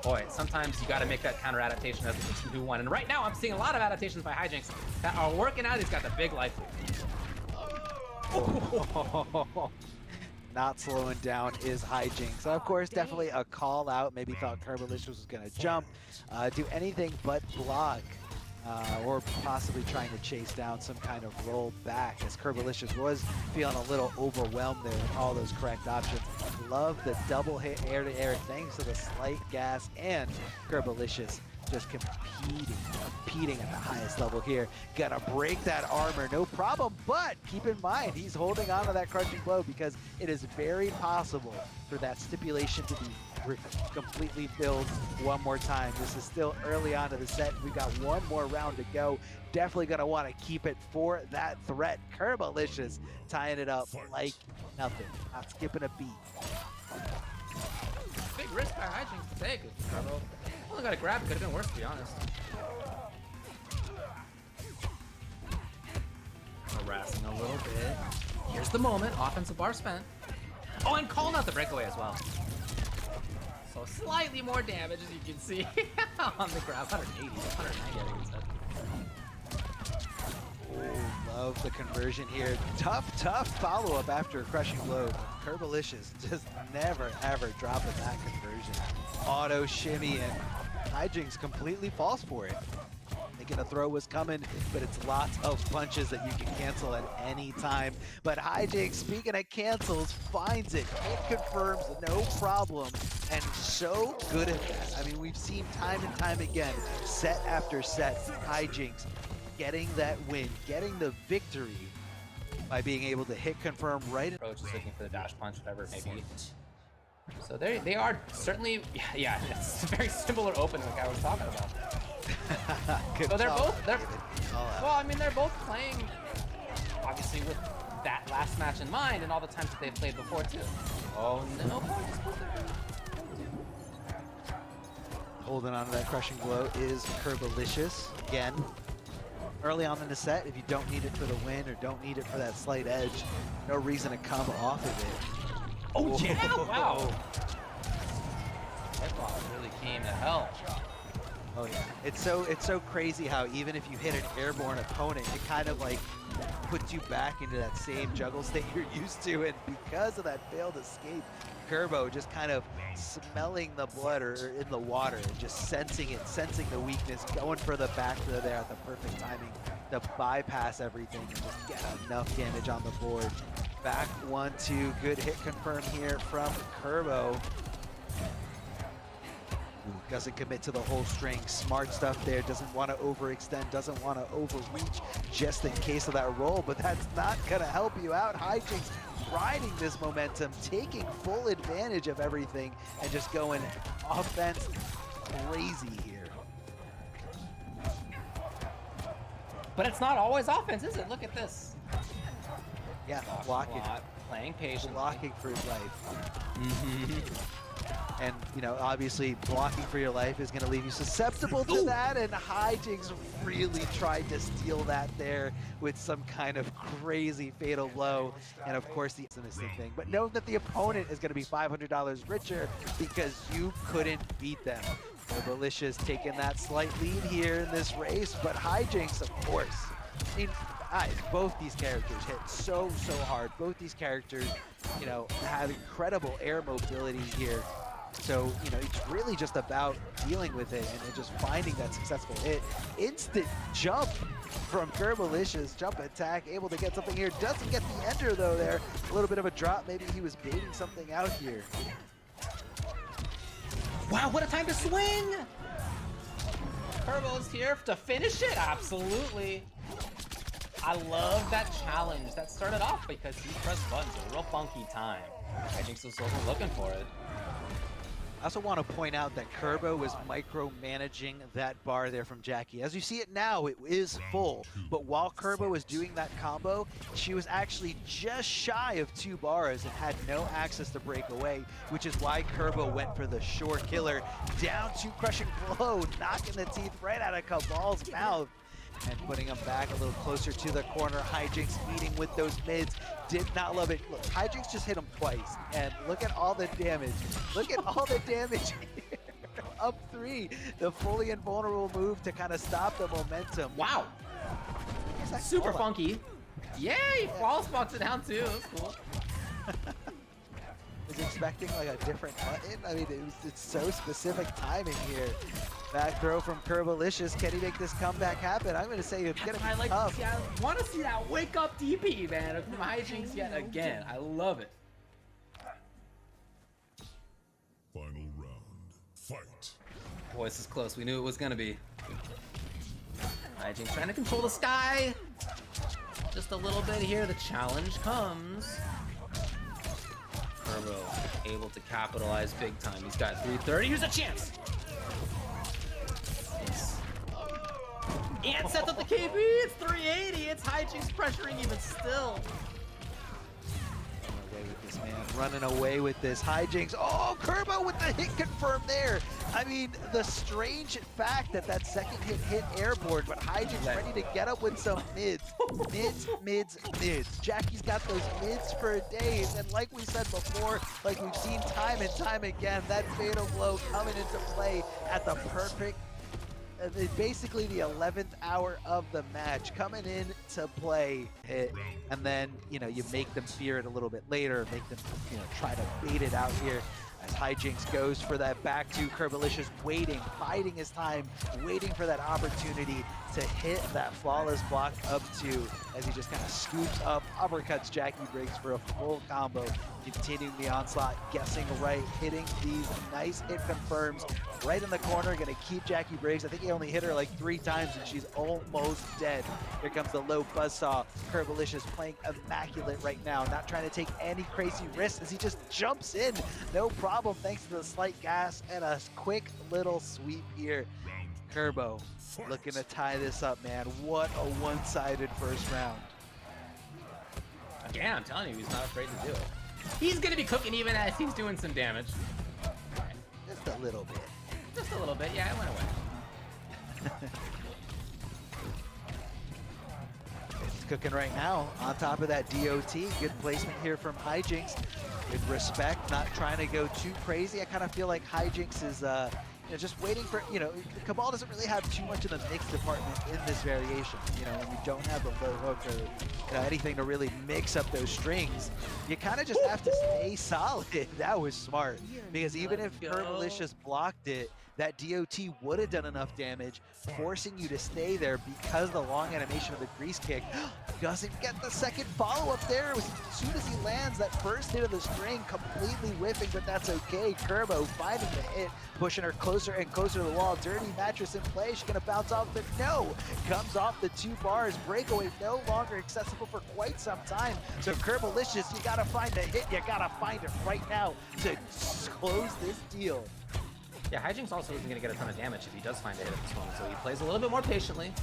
boy, sometimes you got to make that counter adaptation as the person who won. And right now I'm seeing a lot of adaptations by Hijinx that are working out. He's got the big life lead. Not slowing down is Hijinx. Of course, definitely a call out. Maybe thought Curbolicous was going to jump, do anything but block, or possibly trying to chase down some kind of roll back, as Curbolicous was feeling a little overwhelmed there with all those correct options. Love the double hit air-to-air thanks to the slight gas, and Curbolicous just competing at the highest level here. Gotta break that armor, no problem, but keep in mind, he's holding on to that crushing blow because it is very possible for that stipulation to be completely filled one more time. This is still early on to the set. We've got one more round to go. Definitely gonna wanna keep it for that threat. Curbolicous tying it up like nothing, not skipping a beat. Big risk by Hijinx to take. Turbo. Only got a grab, could have been worse, to be honest. Harassing a little bit. Here's the moment. Offensive bar spent. Oh, and calling out the breakaway as well. So slightly more damage, as you can see, on the grab. 180, 190, I think it said. Oh, love the conversion here. Tough follow-up after a crushing blow. Curbolicous just never, ever dropping that conversion. Auto shimmy, and Hijinx completely falls for it. Thinking a throw was coming, but it's lots of punches that you can cancel at any time. But Hijinx, speaking of cancels, finds it. It confirms no problem, and so good at that. I mean, we've seen time and time again, set after set, Hijinx getting that win, getting the victory by being able to hit confirm right. Approach is looking for the dash punch, whatever it may be. So they are certainly, yeah, it's a very similar open like I was talking about. So they're well, I mean, they're both playing, obviously, with that last match in mind and all the times that they've played before, too. Oh, no. Holding on to that crushing blow is Curbolicous. Again, early on in the set, if you don't need it for the win or don't need it for that slight edge, no reason to come off of it. Oh, yeah! Wow! That block really came to help. Oh yeah, it's so crazy how even if you hit an airborne opponent, it kind of like puts you back into that same juggle state you're used to, and because of that failed escape, Curbo just kind of smelling the blood or in the water and just sensing the weakness, going for the back throw there at the perfect timing to bypass everything and just get enough damage on the board. Back 1-2, good hit confirm here from Curbo. Doesn't commit to the whole string. Smart stuff there. Doesn't want to overextend. Doesn't want to overreach just in case of that roll. But that's not going to help you out. Hijinx riding this momentum, taking full advantage of everything, and just going offense crazy here. But it's not always offense, is it? Look at this. Yeah, blocking. Playing patiently. Blocking for his life. And, you know, obviously blocking for your life is going to leave you susceptible to that, and Hijinx really tried to steal that there with some kind of crazy fatal blow, and of course the innocent thing. But know that the opponent is going to be $500 richer because you couldn't beat them. Curbolicous taking that slight lead here in this race, but Hijinx, of course. I mean, both these characters hit so hard. Both these characters, you know, have incredible air mobility here. So, you know, it's really just about dealing with it and then just finding that successful hit. Instant jump from Curbolicous, jump attack, able to get something here. Doesn't get the ender though there. A little bit of a drop, maybe he was baiting something out here. Wow, what a time to swing! Curbo's here to finish it. Absolutely. I love that challenge that started off because he pressed buttons at a real funky time. Hijinx was looking for it. I also want to point out that Curbo was micromanaging that bar there from Jacqui. As you see it now, it is full. But while Curbo was doing that combo, she was actually just shy of 2 bars and had no access to break away, which is why Curbo went for the short killer. Down to crushing blow, knocking the teeth right out of Kabal's mouth. And putting him back a little closer to the corner. Hijinx meeting with those mids. Did not love it. Look, Hijinx just hit him twice. And look at all the damage. Look at all the damage here. Up 3. The fully invulnerable move to kind of stop the momentum. Wow. Super funky. Yay! Fall spots it down too. That's cool. Was expecting like a different button. I mean, it's so specific timing here. Back throw from Curbolicous. Can he make this comeback happen? I'm going to say it's going to be tough. I want to see that wake up DP, man, from Hijinx yet again. I love it. Final round. Fight. Boy, this is close. We knew it was going to be. Hijinx trying to control the sky. Just a little bit here. The challenge comes. Curbo able to capitalize big time. He's got 330. Here's a chance. And sets up the KB. It's 380. It's Hijinx pressuring even still. Running away with this, man. Running away with this. Hijinx. Oh, Curbo with the hit confirmed there. I mean, the strange fact that that second hit airborne, but Hijinx ready to get up with some mids. Mids. Jacqui's got those mids for days, and like we said before, like we've seen time and time again, that fatal blow coming into play at the perfect, basically the 11th hour of the match, coming in to play hit, and then, you know, you make them fear it a little bit later, make them, you know, try to bait it out here. As Hijinx goes for that back to Curbolicous, waiting, biding his time, waiting for that opportunity to hit that flawless block up 2 as he just kind of scoops up, uppercuts Jacqui, breaks for a full combo, continuing the onslaught, guessing right, hitting these nice hit confirms right in the corner, gonna keep Jacqui Briggs. I think he only hit her like 3 times and she's almost dead. Here comes the low buzzsaw. Curbolicous playing immaculate right now, not trying to take any crazy risks as he just jumps in. No problem thanks to the slight gas and a quick little sweep here. Curbo looking to tie this up, man. What a one-sided first round. Again, I'm telling you, he's not afraid to do it. He's gonna be cooking even as he's doing some damage. Just a little bit. Just a little bit, yeah, it went away. It's cooking right now. On top of that DOT, good placement here from Hijinx. With respect, not trying to go too crazy. I kind of feel like Hijinx is you know, just waiting for, you know, Kabal doesn't really have too much in the mix department in this variation. You know, when you don't have the low hook or, you know, anything to really mix up those strings, you kind of just have to stay solid. That was smart, because even if Curbolicous blocked it, that DOT would have done enough damage, forcing you to stay there because the long animation of the grease kick doesn't get the second follow-up there. As soon as he lands that first hit of the string, completely whiffing, but that's okay. Curbo finding the hit, pushing her closer and closer to the wall. Dirty mattress in play. She's gonna bounce off, but no, comes off the 2 bars. Breakaway no longer accessible for quite some time. So Curbolicous, you gotta find a hit. You gotta find it right now to close this deal. Yeah, Hijinx also isn't going to get a ton of damage if he does find a hit at this moment, so he plays a little bit more patiently.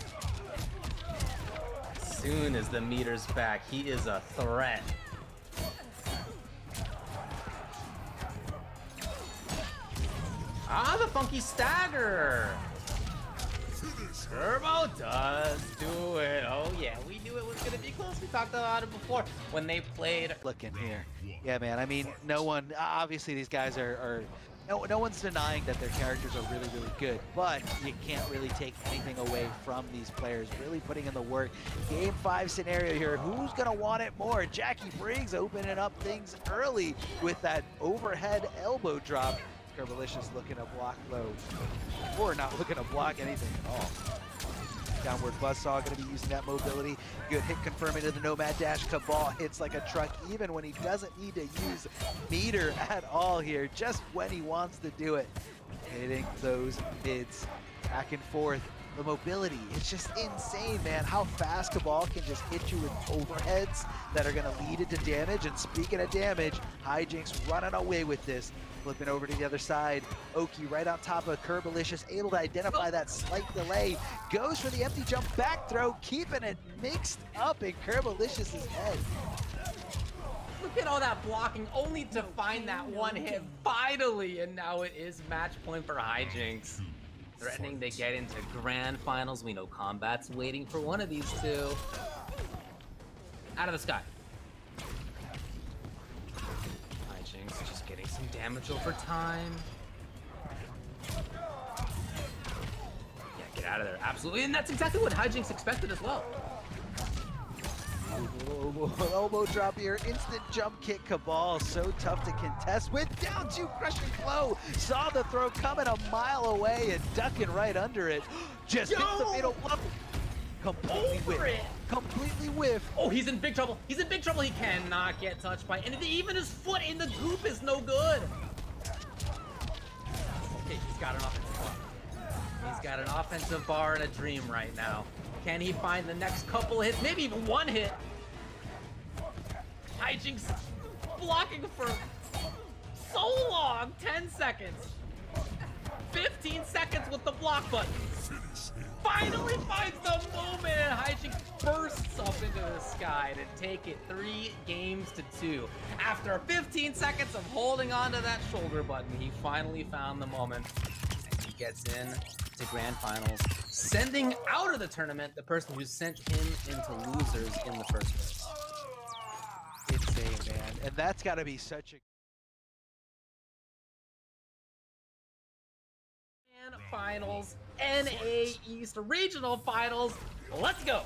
As soon as the meter's back, he is a threat. Ah, the funky stagger! Curbo does do it. Oh yeah, we knew it was going to be close. We talked about it before when they played. Looking here. Yeah, man, I mean, no one, obviously these guys are no one's denying that their characters are really, really good, but you can't really take anything away from these players really putting in the work. Game 5 scenario here. Who's going to want it more? Jacqui Briggs opening up things early with that overhead elbow drop. Curbolicous looking to block low, or not looking to block anything at all. Downward buzzsaw, going to be using that mobility. Good hit confirming to the Nomad Dash. Kabal hits like a truck even when he doesn't need to use meter at all here, just when he wants to do it. Hitting those mids back and forth. The mobility, it's just insane, man. How fast Kabal can just hit you with overheads that are gonna lead into damage. And speaking of damage, Hijinx running away with this. Flipping over to the other side. Oki right on top of Curbolicous, able to identify that slight delay. Goes for the empty jump back throw, keeping it mixed up in Curbolicious's head. Look at all that blocking, only to find that one hit finally, and now it is match point for Hijinx. Threatening to get into grand finals. We know Kombat's waiting for one of these two. Out of the sky. Hijinx just getting some damage over time. Yeah, get out of there, absolutely. And that's exactly what Hijinx expected as well. Elbow drop here, instant jump kick. Kabal so tough to contest with down two crushing blow. Saw the throw coming a mile away and ducking right under it. Just hits the fatal blow. Completely whiff. Completely whiff. Oh, he's in big trouble. He's in big trouble. He cannot get touched by anything. Even his foot in the goop is no good. Okay, he's got an offensive bar. He's got an offensive bar and a dream right now. Can he find the next couple hits? Maybe even one hit. Hijinx blocking for so long. 10 seconds. 15 seconds with the block button. Finally finds the moment, and Hijinx bursts up into the sky to take it 3 games to 2. After 15 seconds of holding on to that shoulder button, he finally found the moment. And he gets in to grand finals, sending out of the tournament the person who sent him into losers in the first place. Insane, man. And that's got to be such a... Finals, NA East Regional Finals. Let's go.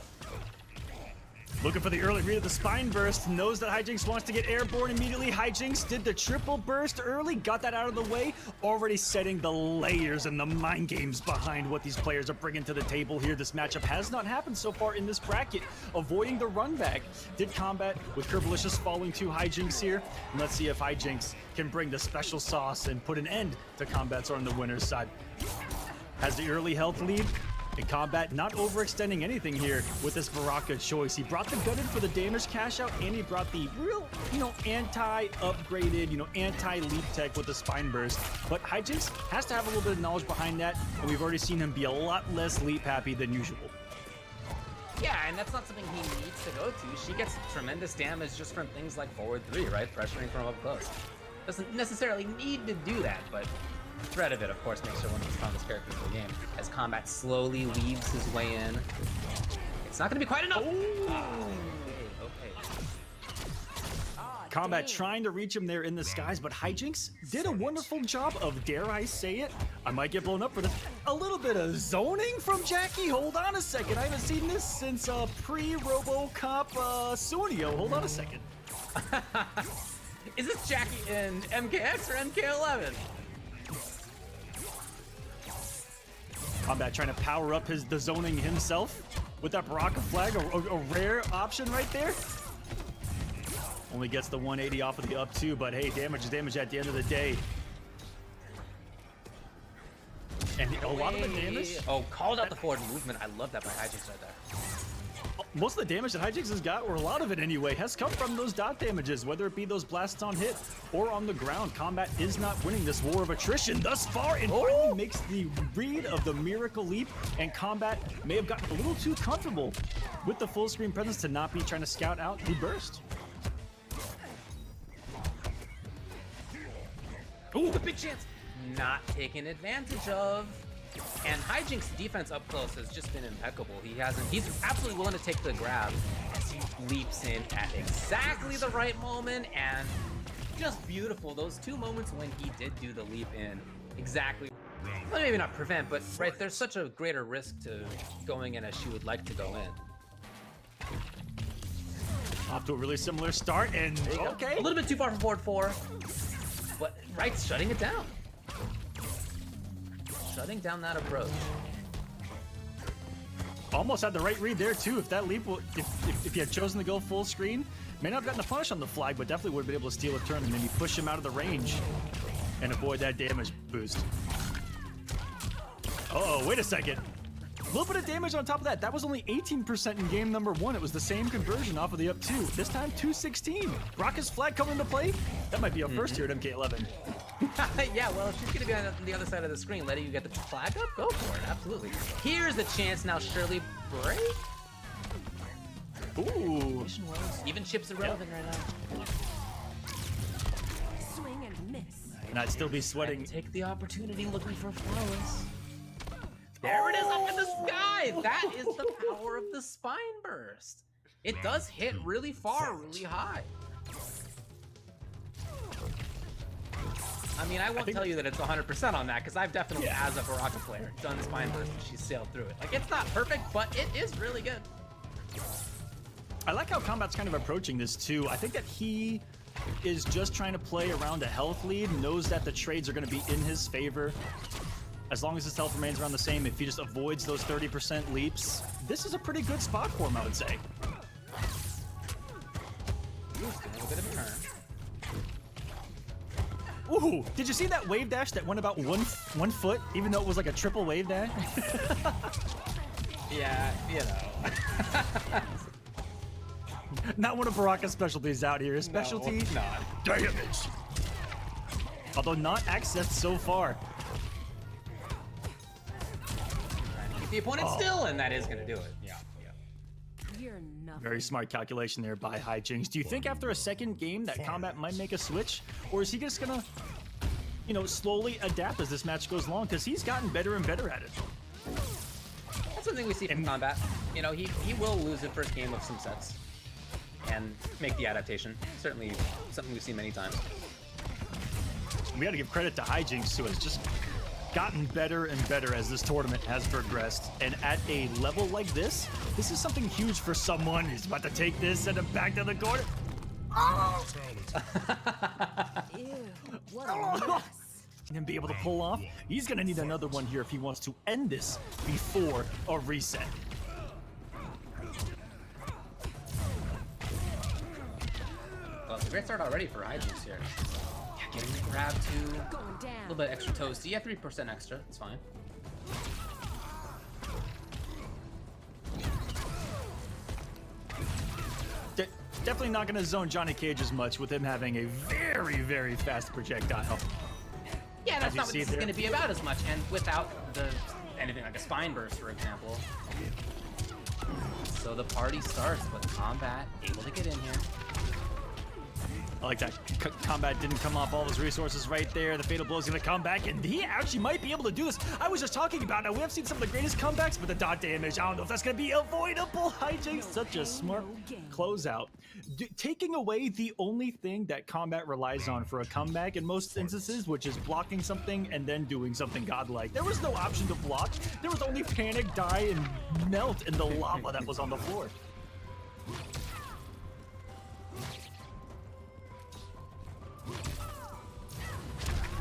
Looking for the early read of the spine burst, knows that Hijinx wants to get airborne immediately. Hijinx did the triple burst early, got that out of the way, already setting the layers and the mind games behind what these players are bringing to the table here. This matchup has not happened so far in this bracket, avoiding the run back. Did Kombat with Curbolicous falling to Hijinx here. And let's see if Hijinx can bring the special sauce and put an end to Kombat's on the winner's side. Has the early health lead. And Kombat not overextending anything here with this Baraka choice. He brought the gun in for the damage cash out, and he brought the real, anti-upgraded, anti-leap tech with the spine burst. But Hijinx has to have a little bit of knowledge behind that, and we've already seen him be a lot less leap happy than usual. Yeah, and that's not something he needs to go to. She gets tremendous damage just from things like forward 3, right? Pressuring from up close. Doesn't necessarily need to do that, but the threat of it, of course, makes her one of the strongest characters in the game. As Kombat slowly weaves his way in. It's not going to be quite enough. Okay. Kombat trying to reach him there in the skies, but Hijinx did a wonderful job of, dare I say it, I might get blown up for this, a little bit of zoning from Jacqui. Hold on a second. I haven't seen this since pre-RoboCop Sunio. Hold on a second. Is this Jacqui in MKX or MK11? Kombat trying to power up the zoning himself with that Baraka flag, a rare option right there. Only gets the 180 off of the up 2, but hey, damage is damage at the end of the day. And a lot of the damage. Oh, called out the forward movement. I love that by Hijinx right there. Most of the damage that Hijinx has got, or a lot of it anyway, has come from those dot damages, whether it be those blasts on hit or on the ground. Kombat is not winning this war of attrition thus far, and finally makes the read of the Miracle Leap, and Kombat may have gotten a little too comfortable with the full screen presence to not be trying to scout out the burst. Ooh, the big chance! Not taken advantage of. And Hijinx's defense up close has just been impeccable. He's absolutely willing to take the grab as he leaps in at exactly the right moment, and just beautiful. Those 2 moments when he did do the leap in exactly, well, maybe not prevent, but right, there's such a greater risk to going in as she would like to go in. Off to a really similar start, and okay. A little bit too far from forward 4, but Right's shutting it down. Shutting down that approach. Almost had the right read there too. If that leap, if he had chosen to go full screen, may not have gotten a punish on the flag, but definitely would have been able to steal a turn and maybe push him out of the range and avoid that damage boost. Oh, wait a second. A little bit of damage on top of that. That was only 18% in game number 1. It was the same conversion off of the up 2. This time, 216. Baraka's flag coming into play. That might be a first here at MK11. Yeah, well, if she's going to be on the other side of the screen, letting you get the flag up, go for it. Absolutely. Here's the chance now, Shirley break. Ooh. Even chips irrelevant right now. Swing and miss. And I'd still be sweating. Take the opportunity looking for flawless. There it is up in the sky! That is the power of the spine burst. It does hit really far, really high. I mean, I won't tell you that it's 100% on that, because I've definitely, as a Baraka player, done spine burst and she's sailed through it. Like, it's not perfect, but it is really good. I like how Kombat's kind of approaching this too. I think that he is just trying to play around a health lead, knows that the trades are going to be in his favor. As long as his health remains around the same, if he just avoids those 30% leaps, this is a pretty good spot for him, I would say. A bit of a turn. Ooh, did you see that wave dash that went about one foot, even though it was like a triple wave dash? Yeah, you know. Not one of Baraka's specialties out here. His specialty, damage. Although not accessed so far. Get the opponent still, and that is going to do it. Yeah. You're nothing. Very smart calculation there by Hijinx. Do you think after a second game that Kombat might make a switch? Or is he just gonna, you know, slowly adapt as this match goes along? Because he's gotten better and better at it. That's something we see from Kombat. You know, he will lose the first game of some sets and make the adaptation. Certainly something we've seen many times. We got to give credit to Hijinx, who has just gotten better and better as this tournament has progressed. And at a level like this is something huge for someone who's about to take this and back to the corner. Oh! Ew, what a mess. And be able to pull off. He's going to need another one here if he wants to end this before a reset. Well, it's a great start already for Hijinx here. Yeah, getting the grab too. Going A down. little bit extra toasty. Yeah, 3% extra. It's fine. Definitely not going to zone Johnny Cage as much with him having a very, very fast projectile. Yeah, that's you not what see this is there. going to be about as much, and without anything like a spine burst, for example. So the party starts with Kombat able to get in here. I like that. Kombat didn't come off all his resources right there. The Fatal Blow is going to come back, and he actually might be able to do this. I was just talking about it. We have seen some of the greatest comebacks with the dot damage. I don't know if that's going to be avoidable. Hijinx, such a smart closeout. Taking away the only thing that Kombat relies on for a comeback in most instances, which is blocking something and then doing something godlike. There was no option to block. There was only panic, die, and melt in the lava that was on the floor.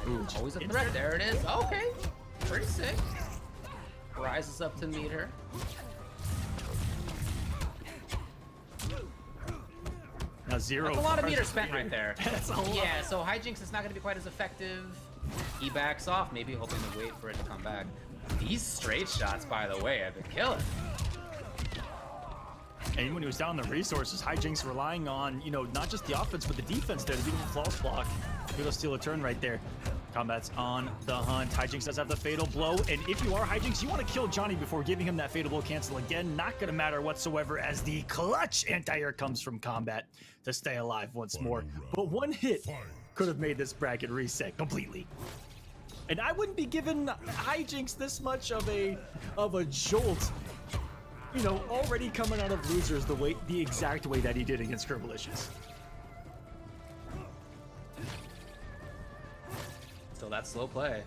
Ooh, always a threat. There it is. Okay. Pretty sick. Rises up to meet her. Now zero. That's a lot of meter spent right there. That's a lot. Yeah, so Hijinx is not going to be quite as effective. He backs off, maybe hoping to wait for it to come back. These straight shots, by the way, have been killing. And even when he was down the resources, Hijinx relying on, you know, not just the offense, but the defense there to be able to flawless block. He'll steal a turn right there. Kombat's on the hunt. Hijinx does have the Fatal Blow, and if you are Hijinx, you want to kill Johnny before giving him that Fatal Blow cancel again. Not going to matter whatsoever as the clutch anti-air comes from Kombat to stay alive once more. But one hit could have made this bracket reset completely. And I wouldn't be giving Hijinx this much of a jolt, you know, already coming out of losers the exact way that he did against Curbolicous. Still that slow play.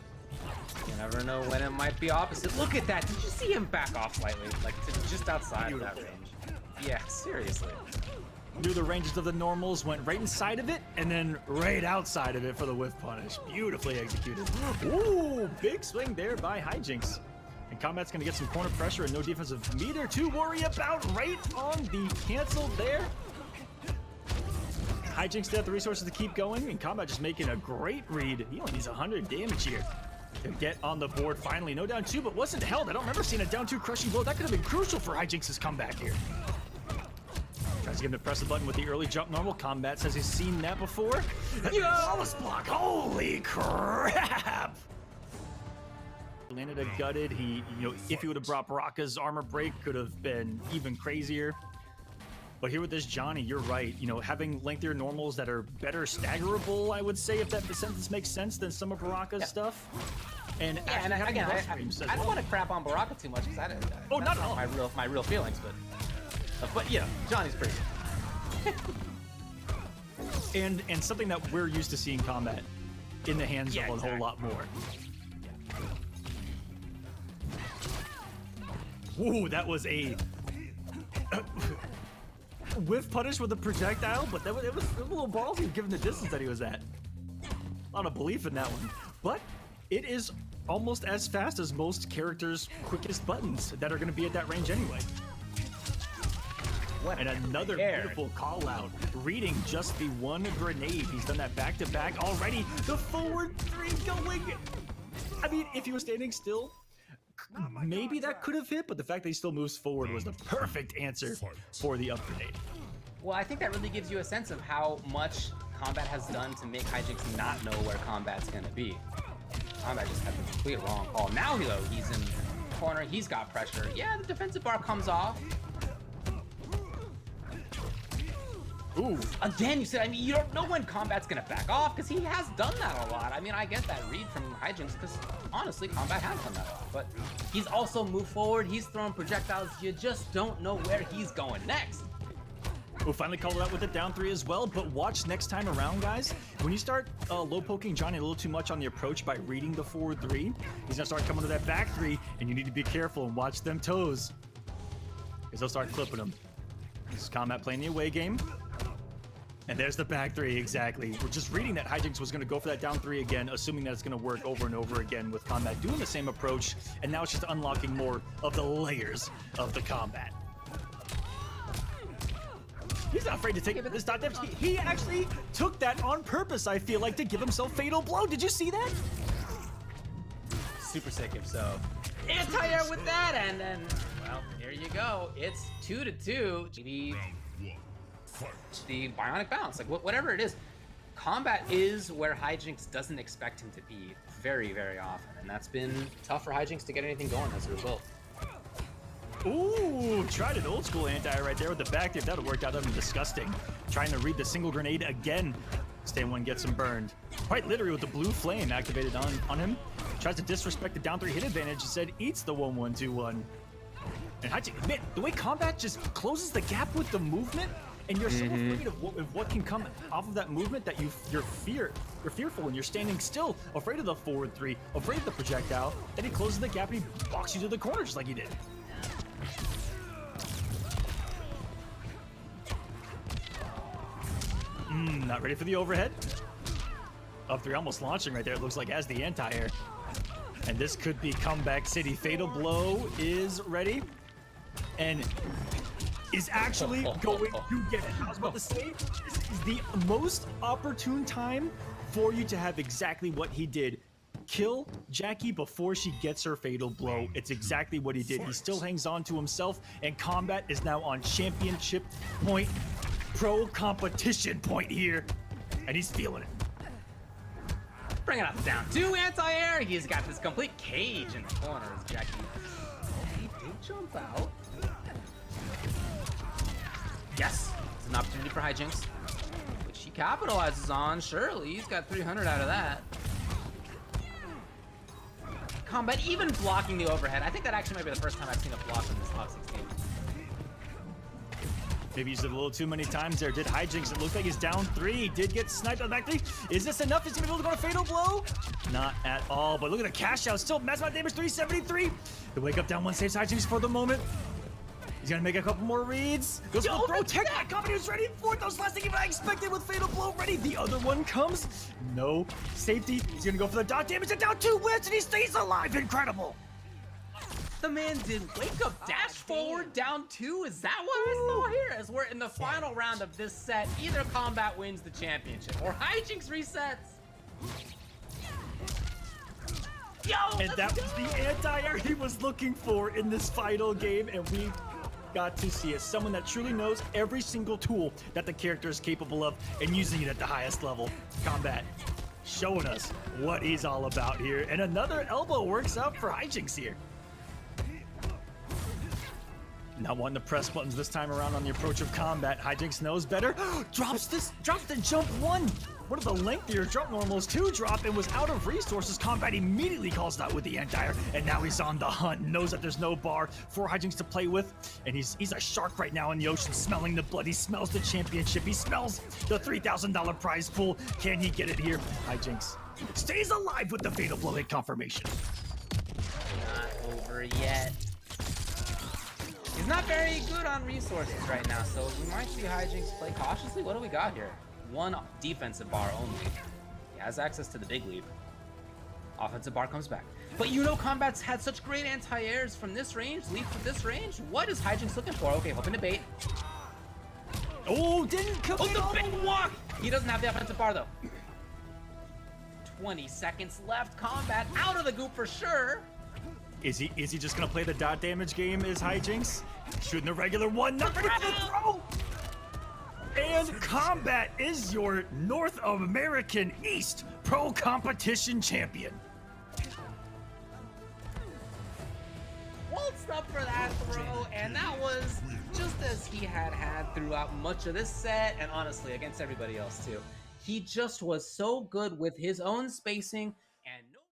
You never know when it might be opposite. Look at that. Did you see him back off slightly? Like to just outside of that range. Yeah, seriously. Knew the ranges of the normals, went right inside of it, and then right outside of it for the whiff punish. Beautifully executed. Ooh, big swing there by Hijinx. And Kombat's gonna get some corner pressure and no defensive meter to worry about right on the cancel there. Hijinx still have the resources to keep going, and Kombat just making a great read. He only needs 100 damage here. to get on the board finally. No down two, but wasn't held. I don't remember seeing a down two crushing blow. That could have been crucial for Hijinx's comeback here. Tries to get him to press the button with the early jump normal. Kombat says he's seen that before. Flawless block. Holy crap! Landed a gutted. He, if he would have brought Baraka's armor break, could have been even crazier. But here with this Johnny, you're right. Having lengthier normals that are better staggerable, I would say, if that sentence makes sense, than some of Baraka's stuff. And yeah, and again, I don't want to crap on Baraka too much because not at all. My real feelings, but Johnny's pretty good. and something that we're used to seeing Kombat in the hands of a whole lot more. Ooh, that was a whiff punish with a projectile, but it was a little ballsy given the distance that he was at. A lot of belief in that one, but it is almost as fast as most characters' quickest buttons that are going to be at that range anyway. And another beautiful call out, reading just the one grenade. He's done that back to back already. The forward three going. I mean, if he was standing still, maybe that could have hit, but the fact that he still moves forward was the perfect answer for the up grenade. Well, I think that really gives you a sense of how much Kombat has done to make Hijinx not know where Kombat's gonna be. Kombat just had the complete wrong call. Now, though, he's in the corner, he's got pressure. Yeah, the defensive bar comes off. Ooh. Again, you don't know when Kombat's gonna back off because he has done that a lot. I mean, I get that read from Hijinx because honestly, Kombat has done that a lot. But he's also moved forward, he's throwing projectiles. You just don't know where he's going next. We'll finally call it out with the down three as well, but watch next time around, guys. When you start low poking Johnny a little too much on the approach by reading the forward three, he's gonna start coming to that back three, and you need to be careful and watch them toes, because they'll start clipping them. This is Kombat playing the away game. And there's the back three, exactly. We're just reading that Hijinx was going to go for that down three again, assuming that it's going to work over and over again with Kombat doing the same approach, and now it's just unlocking more of the layers of the combat. He's not afraid to take this dot dip. He actually took that on purpose, I feel like, to give himself fatal blow. Did you see that? Super sick if so. Anti-air with that, and then, well, here you go. It's 2-2. The bionic bounce, like whatever it is. Kombat is where Hijinx doesn't expect him to be very, very often, and that's been tough for Hijinx to get anything going as a result. Ooh, tried an old school anti right there with the back dip. That would work out disgusting. Trying to read the single grenade again. Stand one gets him burned. Quite literally with the blue flame activated on him. Tries to disrespect the down three hit advantage. Instead eats the 1-1-2-1. And Hijinx, man, the way Kombat just closes the gap with the movement, and you're so afraid of what can come off of that movement that you're fearful, and you're standing still, afraid of the forward three, afraid of the projectile. Then he closes the gap and he walks you to the corner just like he did. Not ready for the overhead. Up three almost launching right there, it looks like, as the anti-air. And this could be comeback city. Fatal blow is ready. And is actually going to get it. I was about to say, this is the most opportune time for you to have exactly what he did. Kill Jacqui before she gets her fatal blow. It's exactly what he did. He still hangs on to himself, and Kombat is now on championship point, pro competition point here, and he's feeling it. Bringing up down two anti-air. He's got this complete cage in the corner as Jacqui. He did jump out. Yes, it's an opportunity for Hijinx, which he capitalizes on. Surely, he's got 300 out of that. Kombat even blocking the overhead. I think that actually might be the first time I've seen a block in this top 16. Maybe used it a little too many times there. Did Hijinx. It looked like he's down three. He did get sniped on the back three. Is this enough? Is he gonna be able to go to fatal blow? Not at all, but look at the cash out. Still mass amount of damage, 373. The wake up down one saves Hijinx for the moment. He's gonna make a couple more reads. Goes for the throw. Tech that company was ready for it. Those last thing even I expected with fatal blow ready. The other one comes. No safety. He's gonna go for the dot damage and down two whips, and he stays alive. Incredible. The man did wake up dash forward down two. Is that what I saw here? As we're in the final round of this set, either Kombat wins the championship or Hijinx resets. And that was the anti-air he was looking for in this final game, and we got to see it. Someone that truly knows every single tool that the character is capable of and using it at the highest level. Kombat showing us what he's all about here. And another elbow works out for Hijinx here. Not wanting to press buttons this time around on the approach of Kombat. Hijinx knows better. Drops the jump one. One of the lengthier jump normals to drop and was out of resources. Kombat immediately calls out with the anti-air, and now he's on the hunt. Knows that there's no bar for Hijinx to play with, and he's a shark right now in the ocean, smelling the blood. He smells the championship. He smells the $3,000 prize pool. Can he get it here? Hijinx stays alive with the fatal blow hit confirmation. Not over yet. He's not very good on resources right now, so we might see Hijinx play cautiously. What do we got here? One defensive bar only. He has access to the big leap. Offensive bar comes back. But you know Kombat's had such great anti-airs from this range, leap from this range. What is Hijinx looking for? Okay, hoping to bait. Oh, didn't come in. Oh, the big walk! He doesn't have the offensive bar though. 20 seconds left. Kombat out of the goop for sure. Is he just gonna play the dot damage game as Hijinx? Shooting the regular one, not ready for the throw! And Kombat is your North American East Pro Competition Champion. Waltzed up for that throw, and that was just as he had throughout much of this set, and honestly, against everybody else too. He just was so good with his own spacing,